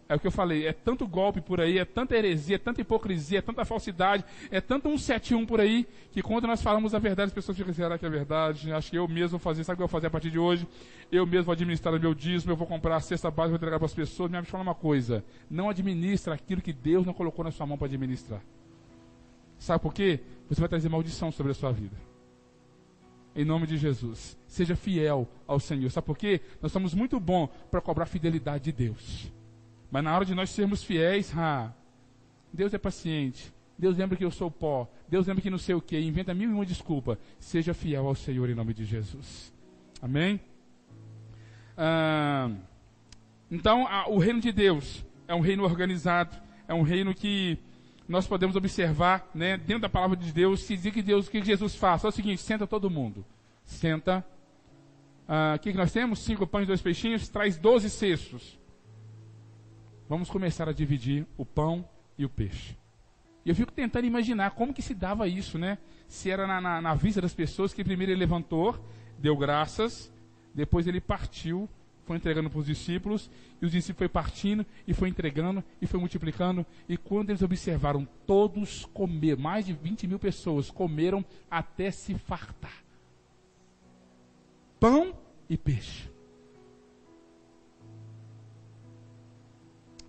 É o que eu falei, é tanto golpe por aí, é tanta heresia, é tanta hipocrisia, é tanta falsidade, é tanto 171 por aí, que quando nós falamos a verdade, as pessoas ficam: será que é verdade? Acho que eu mesmo vou fazer, sabe o que eu vou fazer a partir de hoje? Eu mesmo vou administrar o meu dízimo, eu vou comprar a cesta básica, vou entregar para as pessoas. Me fala uma coisa, não administra aquilo que Deus não colocou na sua mão para administrar. Sabe por quê? Você vai trazer maldição sobre a sua vida. Em nome de Jesus, seja fiel ao Senhor. Sabe por quê? Nós somos muito bons para cobrar fidelidade de Deus. Mas na hora de nós sermos fiéis, Deus é paciente. Deus lembra que eu sou pó. Deus lembra que não sei o que. Inventa 1001 desculpa. Seja fiel ao Senhor em nome de Jesus. Amém? Então, o reino de Deus é um reino organizado. É um reino que nós podemos observar, né, dentro da palavra de Deus. Se diz que Deus, o que Jesus faz? É o seguinte: senta todo mundo. Senta. O que nós temos? 5 pães e 2 peixinhos. Traz 12 cestos. Vamos começar a dividir o pão e o peixe. E eu fico tentando imaginar como que se dava isso, né? Se era na vista das pessoas, que primeiro ele levantou, deu graças, depois ele partiu, foi entregando para os discípulos, e os discípulos foi partindo, e foi entregando, e foi multiplicando, e quando eles observaram, todos comeram, mais de 20 mil pessoas comeram até se fartar. Pão e peixe.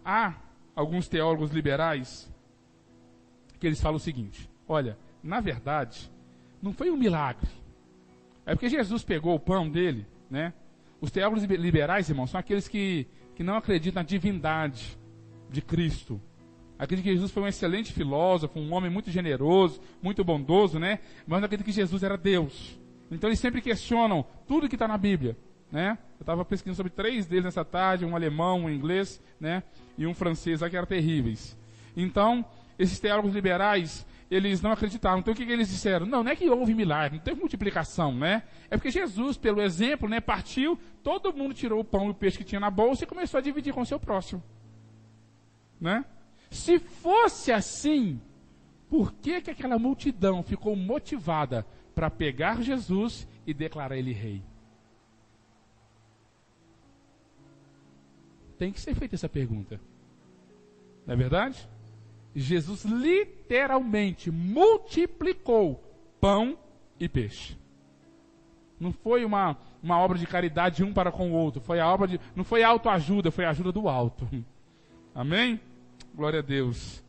Há alguns teólogos liberais que eles falam o seguinte: olha, na verdade, não foi um milagre. É porque Jesus pegou o pão dele, né? Os teólogos liberais, irmãos, são aqueles que não acreditam na divindade de Cristo. Acreditam que Jesus foi um excelente filósofo, um homem muito generoso, muito bondoso, né? Mas não acreditam que Jesus era Deus. Então eles sempre questionam tudo que está na Bíblia, né? Eu estava pesquisando sobre 3 deles nessa tarde, um alemão, um inglês, né? E um francês, que eram terríveis. Então, esses teólogos liberais, eles não acreditavam. Então, o que eles disseram? Não é que houve milagre, não teve multiplicação, né? É porque Jesus, pelo exemplo, né, partiu, todo mundo tirou o pão e o peixe que tinha na bolsa e começou a dividir com o seu próximo. Né? Se fosse assim, por que aquela multidão ficou motivada para pegar Jesus e declarar ele rei? Tem que ser feita essa pergunta. Não é verdade? Jesus literalmente multiplicou pão e peixe. Não foi uma obra de caridade um para com o outro. Não foi autoajuda, foi a ajuda do alto. Amém? Glória a Deus.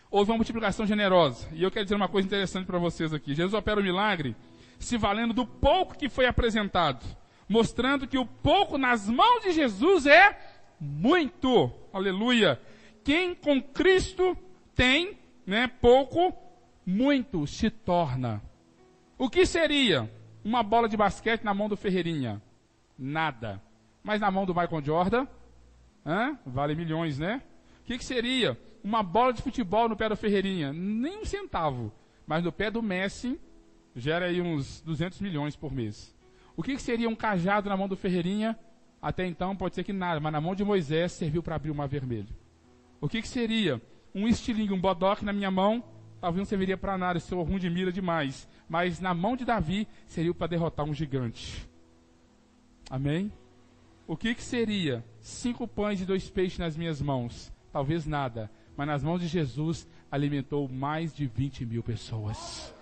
Houve uma multiplicação generosa. E eu quero dizer uma coisa interessante para vocês aqui. Jesus opera o milagre se valendo do pouco que foi apresentado, mostrando que o pouco nas mãos de Jesus é muito. Aleluia. Quem com Cristo tem, né, pouco, muito se torna. O que seria uma bola de basquete na mão do Ferreirinha? Nada. Mas na mão do Michael Jordan, vale milhões, né? O que seria uma bola de futebol no pé do Ferreirinha? Nem um centavo. Mas no pé do Messi, gera aí uns 200 milhões por mês. O que seria um cajado na mão do Ferreirinha? Até então pode ser que nada, mas na mão de Moisés serviu para abrir o mar vermelho. O que seria um estilingue, um bodoque na minha mão? Talvez não serviria para nada, se for ruim de mira demais. Mas na mão de Davi, serviu para derrotar um gigante. Amém? O que seria 5 pães e 2 peixes nas minhas mãos? Talvez nada, mas nas mãos de Jesus alimentou mais de 20 mil pessoas.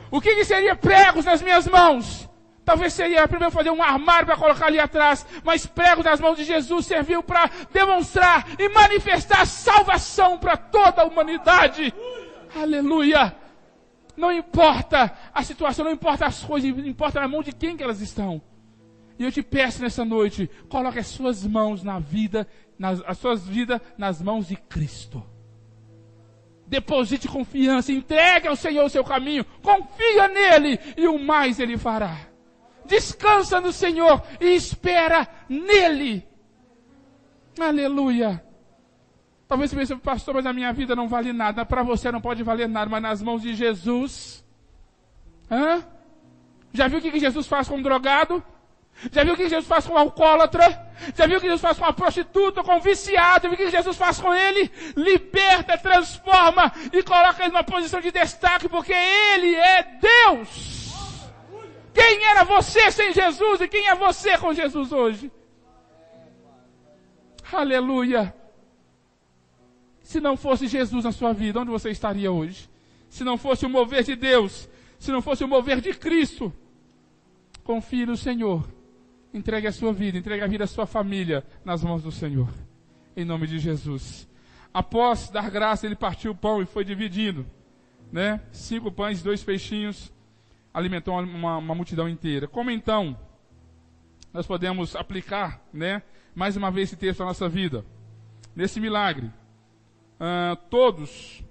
O que seria pregos nas minhas mãos? Talvez seria primeiro fazer um armário para colocar ali atrás, mas pregos nas mãos de Jesus serviu para demonstrar e manifestar salvação para toda a humanidade. Aleluia! Não importa a situação, não importa as coisas, importa na mão de quem que elas estão. E eu te peço nessa noite, coloque as suas mãos na vida, as suas vidas nas mãos de Cristo. Deposite confiança, entregue ao Senhor o seu caminho, confia nele e o mais ele fará. Descansa no Senhor e espera nele. Aleluia. Talvez você pense, pastor, mas a minha vida não vale nada. Para você não pode valer nada, mas nas mãos de Jesus. Já viu o que Jesus faz com um drogado? Já viu o que Jesus faz com um alcoólatra? Já viu o que Jesus faz com uma prostituta, com um viciado? Já viu o que Jesus faz com ele? Liberta, transforma e coloca ele numa posição de destaque, porque ele é Deus. Quem era você sem Jesus e quem é você com Jesus hoje? Aleluia. Se não fosse Jesus na sua vida, onde você estaria hoje? Se não fosse o mover de Deus, se não fosse o mover de Cristo, confie no Senhor. Entregue a sua vida, entregue a vida da sua família nas mãos do Senhor. Em nome de Jesus. Após dar graça, ele partiu o pão e foi dividindo, 5 pães e 2 peixinhos. Alimentou uma multidão inteira. Como então nós podemos aplicar, mais uma vez esse texto à nossa vida? Nesse milagre, todos,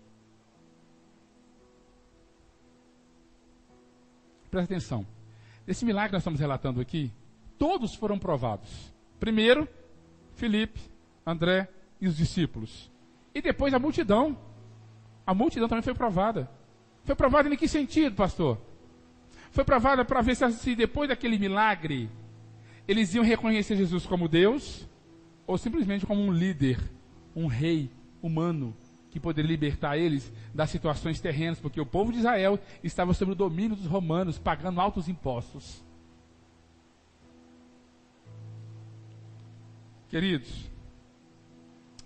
presta atenção, nesse milagre que nós estamos relatando aqui, todos foram provados. Primeiro, Filipe, André e os discípulos. E depois a multidão. A multidão também foi provada. Foi provada em que sentido, pastor? Foi provada para ver se depois daquele milagre, eles iam reconhecer Jesus como Deus, ou simplesmente como um líder, um rei humano, que poderia libertar eles das situações terrenas, porque o povo de Israel estava sob o domínio dos romanos, pagando altos impostos. Queridos,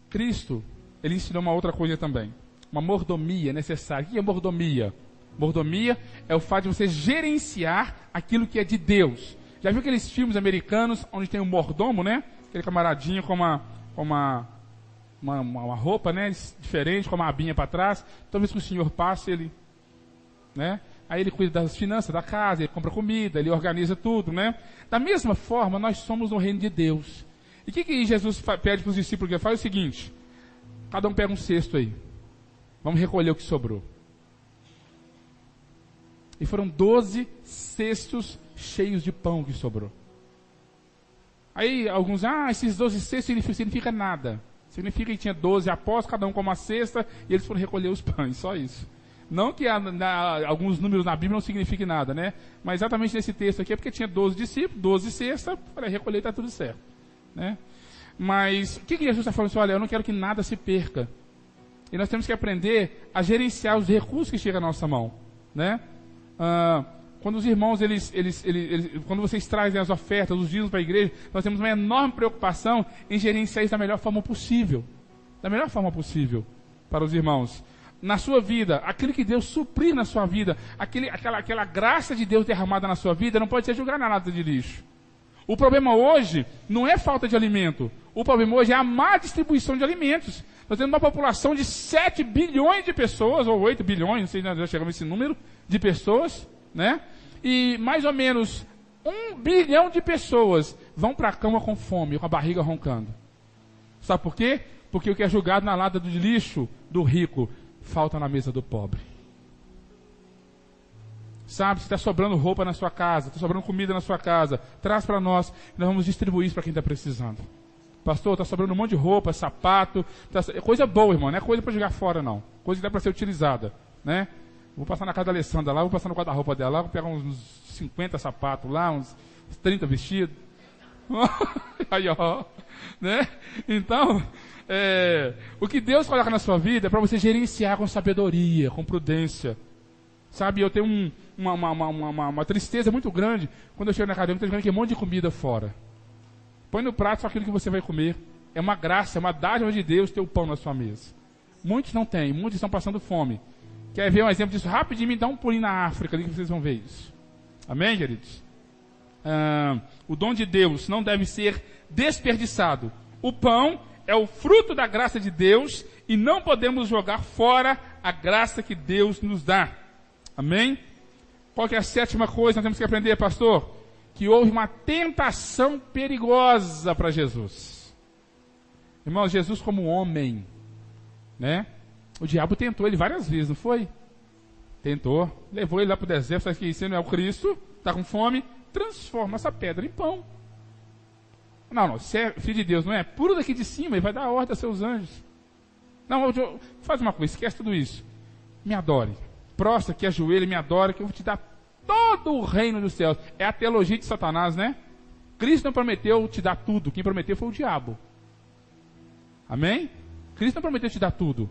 Cristo, ele ensinou uma outra coisa também. Uma mordomia necessária. O que é mordomia? Mordomia é o fato de você gerenciar aquilo que é de Deus. Já viu aqueles filmes americanos onde tem um mordomo, Aquele camaradinho com uma roupa, diferente, com uma abinha para trás. Toda vez que o senhor passa, ele, Aí ele cuida das finanças da casa, ele compra comida, ele organiza tudo, Da mesma forma, nós somos no reino de Deus. E o que Jesus pede para os discípulos? Faz o seguinte, cada um pega um cesto aí. Vamos recolher o que sobrou. E foram 12 cestos cheios de pão que sobrou. Aí alguns, esses 12 cestos significa nada. Significa que tinha 12 apóstolos, cada um com uma cesta, e eles foram recolher os pães, só isso. Não que alguns números na Bíblia não signifiquem nada, Mas exatamente nesse texto aqui é porque tinha 12 discípulos, 12 cestas, para recolher está tudo certo, Mas o que Jesus está falando? Olha, eu não quero que nada se perca. E nós temos que aprender a gerenciar os recursos que chegam à nossa mão, Quando os irmãos, quando vocês trazem as ofertas, os dízimos para a igreja, nós temos uma enorme preocupação em gerenciar isso da melhor forma possível. Da melhor forma possível para os irmãos. Na sua vida, aquilo que Deus suprir na sua vida, aquela graça de Deus derramada na sua vida, não pode ser jogada na lata de lixo. O problema hoje não é falta de alimento. O problema hoje é a má distribuição de alimentos. Nós temos uma população de 7 bilhões de pessoas, ou 8 bilhões, não sei se já chegamos a esse número, de pessoas, E mais ou menos 1 bilhão de pessoas vão para a cama com fome, com a barriga roncando. Sabe por quê? Porque o que é jogado na lata de lixo do rico, falta na mesa do pobre. Sabe, se está sobrando roupa na sua casa, está sobrando comida na sua casa, traz para nós vamos distribuir isso para quem está precisando. Pastor, está sobrando um monte de roupa, sapato, coisa boa, irmão, não é coisa para jogar fora, não. Coisa que dá para ser utilizada, né? Vou passar na casa da Alessandra lá, vou passar no guarda-roupa dela lá, vou pegar uns 50 sapatos lá, uns 30 vestidos. Aí, ó, né? Então, o que Deus coloca na sua vida é para você gerenciar com sabedoria, com prudência. Sabe, eu tenho uma tristeza muito grande quando eu chego na casa, eu estou jogando aquele monte de comida fora. Põe no prato só aquilo que você vai comer. É uma graça, é uma dádiva de Deus ter o pão na sua mesa. Muitos não têm, muitos estão passando fome. Quer ver um exemplo disso? Rapidinho, me dá um pulinho na África, ali que vocês vão ver isso. Amém, queridos? O dom de Deus não deve ser desperdiçado. O pão é o fruto da graça de Deus e não podemos jogar fora a graça que Deus nos dá. Amém? Qual que é a sétima coisa que nós temos que aprender, pastor? Que houve uma tentação perigosa para Jesus. Irmãos, Jesus como homem, né? O diabo tentou ele várias vezes, não foi? Tentou, levou ele lá para o deserto, sabe que você não é o Cristo, está com fome, transforma essa pedra em pão. Não, você é filho de Deus, não é? Pula daqui de cima e vai dar ordem aos seus anjos. Não, faz uma coisa, esquece tudo isso. Me adore. Prostra aqui, ajoelha, me adore, que eu vou te dar todo o reino dos céus. É a teologia de Satanás, né? Cristo não prometeu te dar tudo. Quem prometeu foi o diabo. Amém? Cristo não prometeu te dar tudo.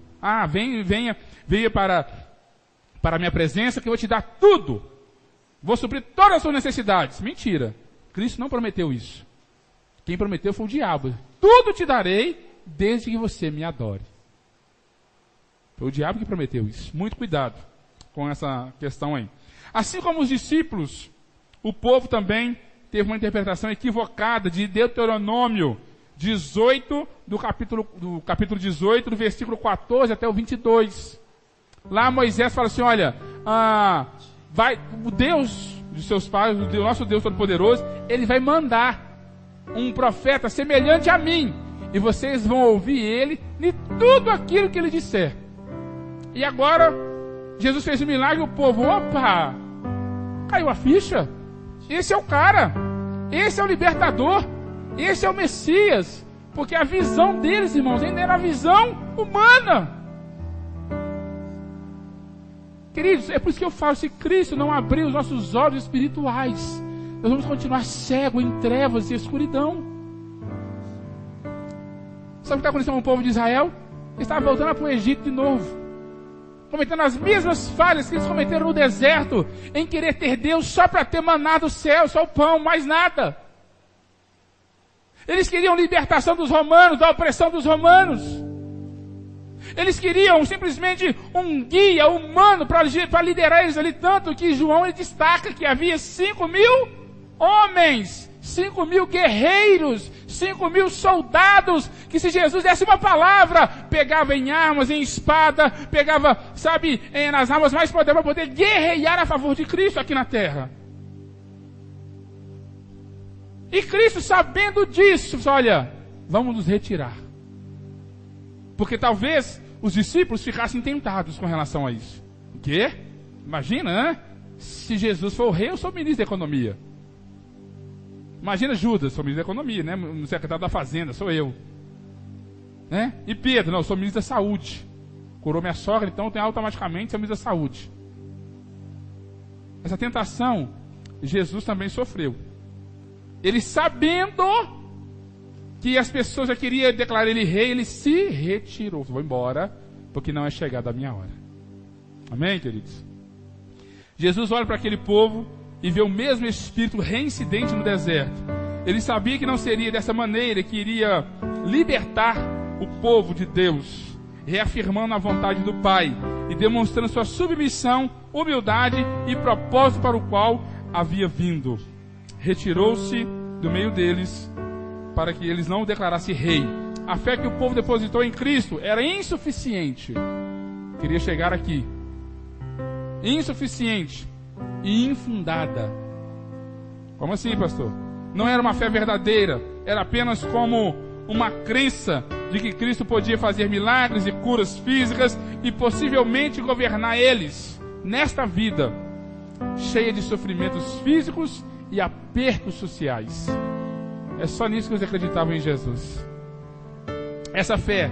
Venha para a minha presença que eu vou te dar tudo. Vou suprir todas as suas necessidades. Mentira. Cristo não prometeu isso. Quem prometeu foi o diabo. Tudo te darei desde que você me adore. Foi o diabo que prometeu isso. Muito cuidado com essa questão aí. Assim como os discípulos, o povo também teve uma interpretação equivocada de Deuteronômio 18, do capítulo 18, do versículo 14 até o 22. Lá Moisés fala assim, olha, o Deus de seus pais, o nosso Deus Todo-Poderoso, ele vai mandar um profeta semelhante a mim, e vocês vão ouvir ele de tudo aquilo que ele disser. E agora, Jesus fez um milagre e o povo, opa, caiu a ficha. Esse é o cara, esse é o libertador, esse é o Messias, porque a visão deles, irmãos, ainda era a visão humana. Queridos, é por isso que eu falo, se Cristo não abrir os nossos olhos espirituais, nós vamos continuar cegos em trevas e escuridão. Sabe o que está acontecendo com o povo de Israel? Eles estavam voltando para o Egito de novo, cometendo as mesmas falhas que eles cometeram no deserto, em querer ter Deus só para ter maná do céu, só o pão, mais nada. Eles queriam libertação dos romanos, da opressão dos romanos. Eles queriam simplesmente um guia humano para liderar eles ali, tanto que João ele destaca que havia 5.000 homens, 5.000 guerreiros, 5.000 soldados, que se Jesus desse uma palavra, pegava em armas, em espada, pegava, nas armas mais poderosas para poder guerrear a favor de Cristo aqui na terra. E Cristo, sabendo disso, olha, vamos nos retirar. Porque talvez os discípulos ficassem tentados com relação a isso. O quê? Imagina, né? Se Jesus for o rei, eu sou ministro da economia. Imagina Judas, sou ministro da economia, né? O secretário da fazenda, sou eu. Né? E Pedro, não, eu sou ministro da saúde. Curou minha sogra, então tem automaticamente sou ministro da saúde. Essa tentação, Jesus também sofreu. Ele sabendo que as pessoas já queriam declarar ele rei, ele se retirou. Vou embora, porque não é chegada a minha hora. Amém, queridos? Jesus olha para aquele povo e vê o mesmo espírito reincidente no deserto. Ele sabia que não seria dessa maneira que iria libertar o povo de Deus, reafirmando a vontade do Pai e demonstrando sua submissão, humildade e propósito para o qual havia vindo. Retirou-se do meio deles para que eles não o declarassem rei. A fé que o povo depositou em Cristo era insuficiente. Queria chegar aqui. Insuficiente e infundada. Como assim, pastor? Não era uma fé verdadeira, era apenas como uma crença de que Cristo podia fazer milagres e curas físicas e possivelmente governar eles nesta vida, cheia de sofrimentos físicos e apertos sociais. É só nisso que eles acreditavam em Jesus. essa fé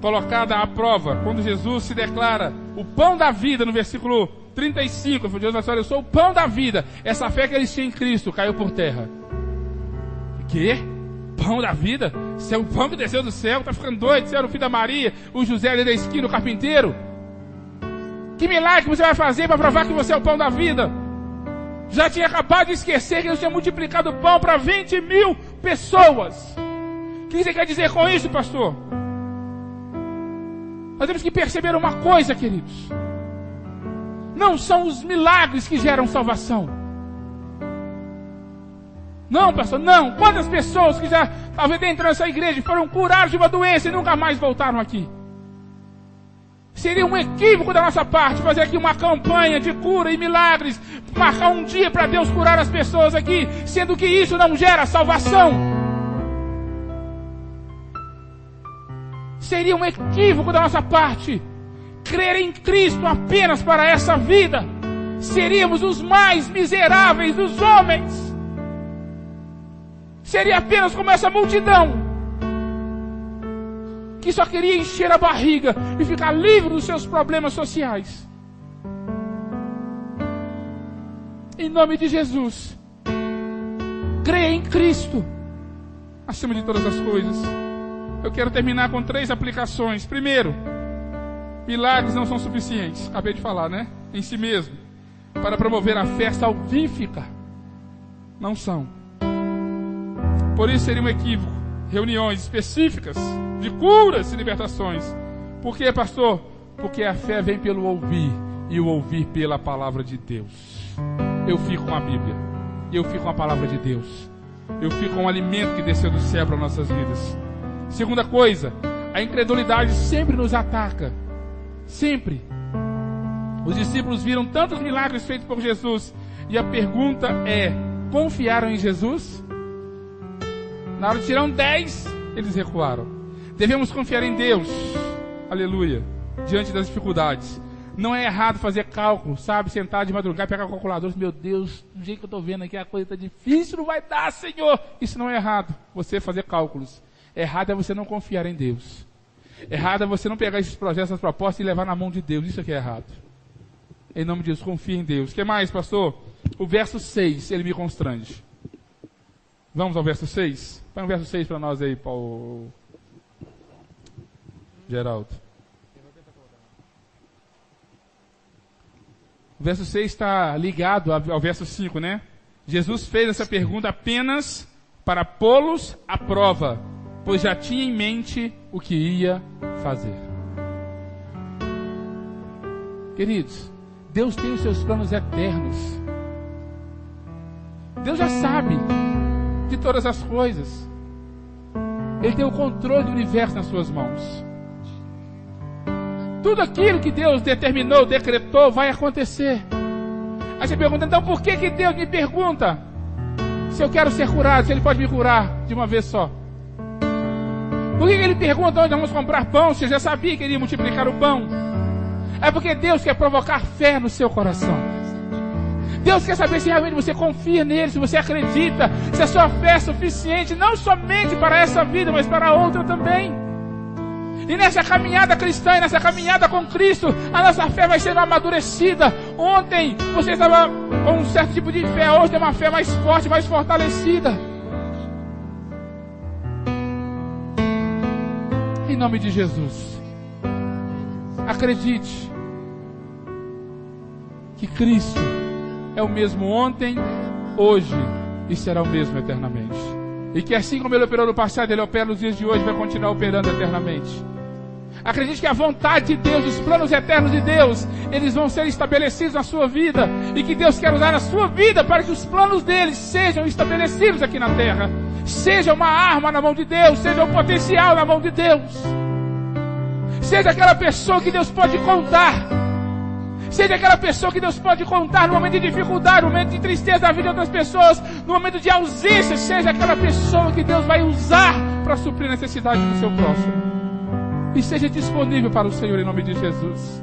colocada à prova, quando Jesus se declara o pão da vida, no versículo 35, Deus vai falar, eu sou o pão da vida. Essa fé que eles tinham em Cristo caiu por terra. Que? Pão da vida? Você é o pão que desceu do céu, tá ficando doido? Você era o filho da Maria, o José ali da esquina, o carpinteiro? Que milagre você vai fazer para provar que você é o pão da vida? Já tinha acabado de esquecer que Deus tinha multiplicado o pão para 20.000 pessoas. O que você quer dizer com isso, pastor? Nós temos que perceber uma coisa, queridos. Não são os milagres que geram salvação. Não, pastor, não. Quantas pessoas que já talvez entraram nessa igreja foram curadas de uma doença e nunca mais voltaram aqui? Seria um equívoco da nossa parte fazer aqui uma campanha de cura e milagres, marcar um dia para Deus curar as pessoas aqui, sendo que isso não gera salvação. Seria um equívoco da nossa parte crer em Cristo apenas para essa vida. Seríamos os mais miseráveis dos homens. Seria apenas como essa multidão que só queria encher a barriga e ficar livre dos seus problemas sociais. Em nome de Jesus, creia em Cristo acima de todas as coisas. Eu quero terminar com 3 aplicações. Primeiro, milagres não são suficientes, acabei de falar, né? Em si mesmo, para promover a fé salvífica. Não são. Por isso seria um equívoco reuniões específicas de curas e libertações. Por quê, pastor? Porque a fé vem pelo ouvir, e o ouvir pela palavra de Deus. Eu fico com a Bíblia, eu fico com a palavra de Deus, eu fico com o alimento que desceu do céu para nossas vidas. Segunda coisa, a incredulidade sempre nos ataca. Sempre. Os discípulos viram tantos milagres feitos por Jesus, e a pergunta é: confiaram em Jesus? Na hora de tirar 10, eles recuaram. Devemos confiar em Deus, aleluia, diante das dificuldades. Não é errado fazer cálculo, sabe? Sentar de madrugada, pegar o calculador. Meu Deus, do jeito que eu estou vendo aqui, a coisa está difícil, não vai dar, Senhor. Isso não é errado, você fazer cálculos. Errado é você não confiar em Deus. Errado é você não pegar esses projetos, essas propostas e levar na mão de Deus. Isso aqui é errado. Em nome de Deus, confie em Deus. O que mais, pastor? O verso 6, ele me constrange. Vamos ao verso 6? Põe o verso 6 para nós aí, Paulo Geraldo. O verso 6 está ligado ao verso 5, né? Jesus fez essa pergunta apenas para pô-los à prova, pois já tinha em mente o que ia fazer. Queridos, Deus tem os seus planos eternos. Deus já sabe de todas as coisas. Ele tem o controle do universo nas suas mãos. Tudo aquilo que Deus determinou, decretou, vai acontecer. Aí você pergunta, então por que Deus me pergunta se eu quero ser curado, se Ele pode me curar de uma vez só? Por que Ele pergunta onde vamos comprar pão, se eu já sabia que Ele ia multiplicar o pão? É porque Deus quer provocar fé no seu coração. Deus quer saber se realmente você confia nele, se você acredita, se a sua fé é suficiente, não somente para essa vida, mas para a outra também. E nessa caminhada cristã, nessa caminhada com Cristo, a nossa fé vai sendo amadurecida. Ontem você estava com um certo tipo de fé, hoje tem uma fé mais forte, mais fortalecida. Em nome de Jesus, acredite que Cristo é o mesmo ontem, hoje e será o mesmo eternamente. E que assim como Ele operou no passado, Ele opera nos dias de hoje e vai continuar operando eternamente. Acredite que a vontade de Deus, os planos eternos de Deus, eles vão ser estabelecidos na sua vida. E que Deus quer usar a sua vida para que os planos deles sejam estabelecidos aqui na terra. Seja uma arma na mão de Deus, seja um potencial na mão de Deus. Seja aquela pessoa que Deus pode contar. Seja aquela pessoa que Deus pode contar no momento de dificuldade, no momento de tristeza da vida de outras pessoas, no momento de ausência. Seja aquela pessoa que Deus vai usar para suprir a necessidade do seu próximo. E seja disponível para o Senhor em nome de Jesus.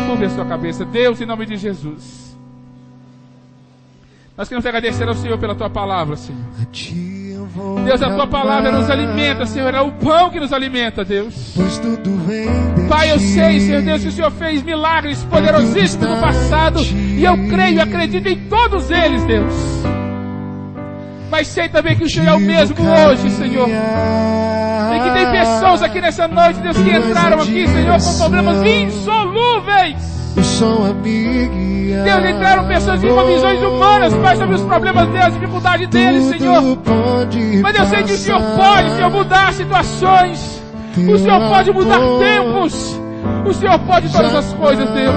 Curve a sua cabeça. Deus, em nome de Jesus, nós queremos agradecer ao Senhor pela Tua palavra, Senhor. A Ti eu Deus, a tua palavra nos alimenta, Senhor, é o pão que nos alimenta, Deus. Pai, eu sei, Senhor Deus, que o Senhor fez milagres poderosíssimos no passado, e eu creio e acredito em todos eles, Deus. Mas sei também que o Senhor é o mesmo hoje, Senhor. E que tem pessoas aqui nessa noite, Deus, que entraram aqui, Senhor, com problemas insolúveis. Deus, entraram pessoas com visões humanas, Pai, sobre os problemas deles, a dificuldade deles, Senhor. Mas eu sei que o Senhor pode, Senhor, mudar situações. O Senhor pode mudar tempos. O Senhor pode todas as coisas, Deus.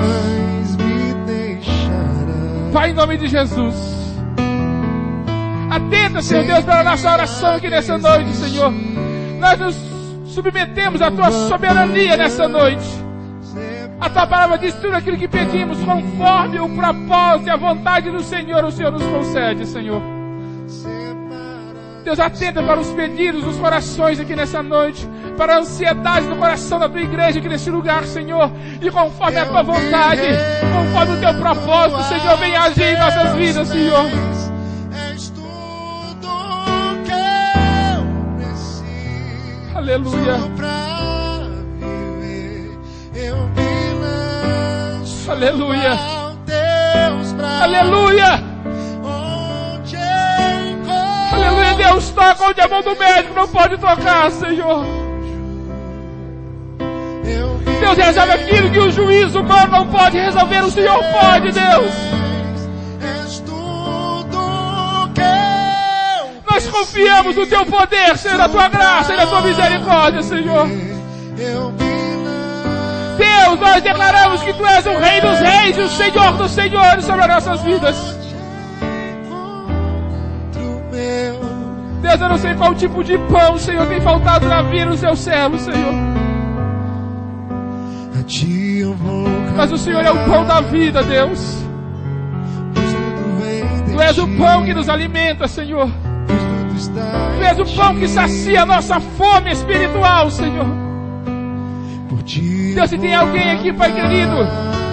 Pai, em nome de Jesus, atenta, Senhor Deus, para a nossa oração aqui nessa noite, Senhor. Nós nos submetemos à tua soberania nessa noite. A tua palavra diz tudo aquilo que pedimos, conforme o propósito e a vontade do Senhor, o Senhor nos concede, Senhor. Deus, atenta para os pedidos dos corações aqui nessa noite, para a ansiedade do coração da tua igreja aqui nesse lugar, Senhor. E conforme a tua vontade, conforme o teu propósito, Senhor, vem agir em nossas vidas, Senhor. Aleluia. Aleluia. Aleluia. Aleluia. Deus, toca onde a mão do médico não pode tocar, Senhor. Deus, resolve aquilo que o juiz humano não pode resolver, o Senhor pode, Deus. Nós confiamos no teu poder, Senhor, na tua graça e na tua misericórdia, Senhor. Deus, nós declaramos que tu és o Rei dos Reis e o Senhor dos Senhores sobre as nossas vidas. Deus, eu não sei qual tipo de pão, Senhor, tem faltado na vida dos seus servos, Senhor. Mas o Senhor é o pão da vida, Deus. Tu és o pão que nos alimenta, Senhor. Tu és o pão que sacia a nossa fome espiritual, Senhor. Deus, se tem alguém aqui, Pai querido,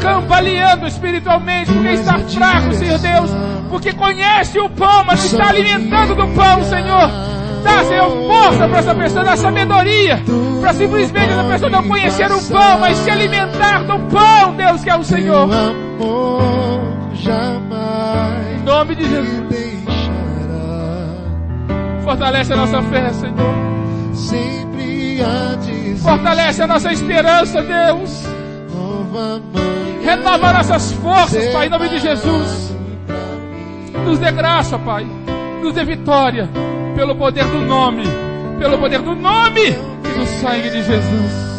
cambaleando espiritualmente, porque está fraco, Senhor Deus, porque conhece o pão, mas não está alimentando do pão, Senhor. Dá, Senhor, força para essa pessoa, dá sabedoria, para simplesmente essa pessoa não conhecer o pão, mas se alimentar do pão, Deus, que é o Senhor. Em nome de Jesus. Fortalece a nossa fé, Senhor. Fortalece a nossa esperança, Deus. Renova nossas forças, Pai, em nome de Jesus. Nos dê graça, Pai. Nos dê vitória. Pelo poder do nome. Pelo poder do nome e do sangue de Jesus.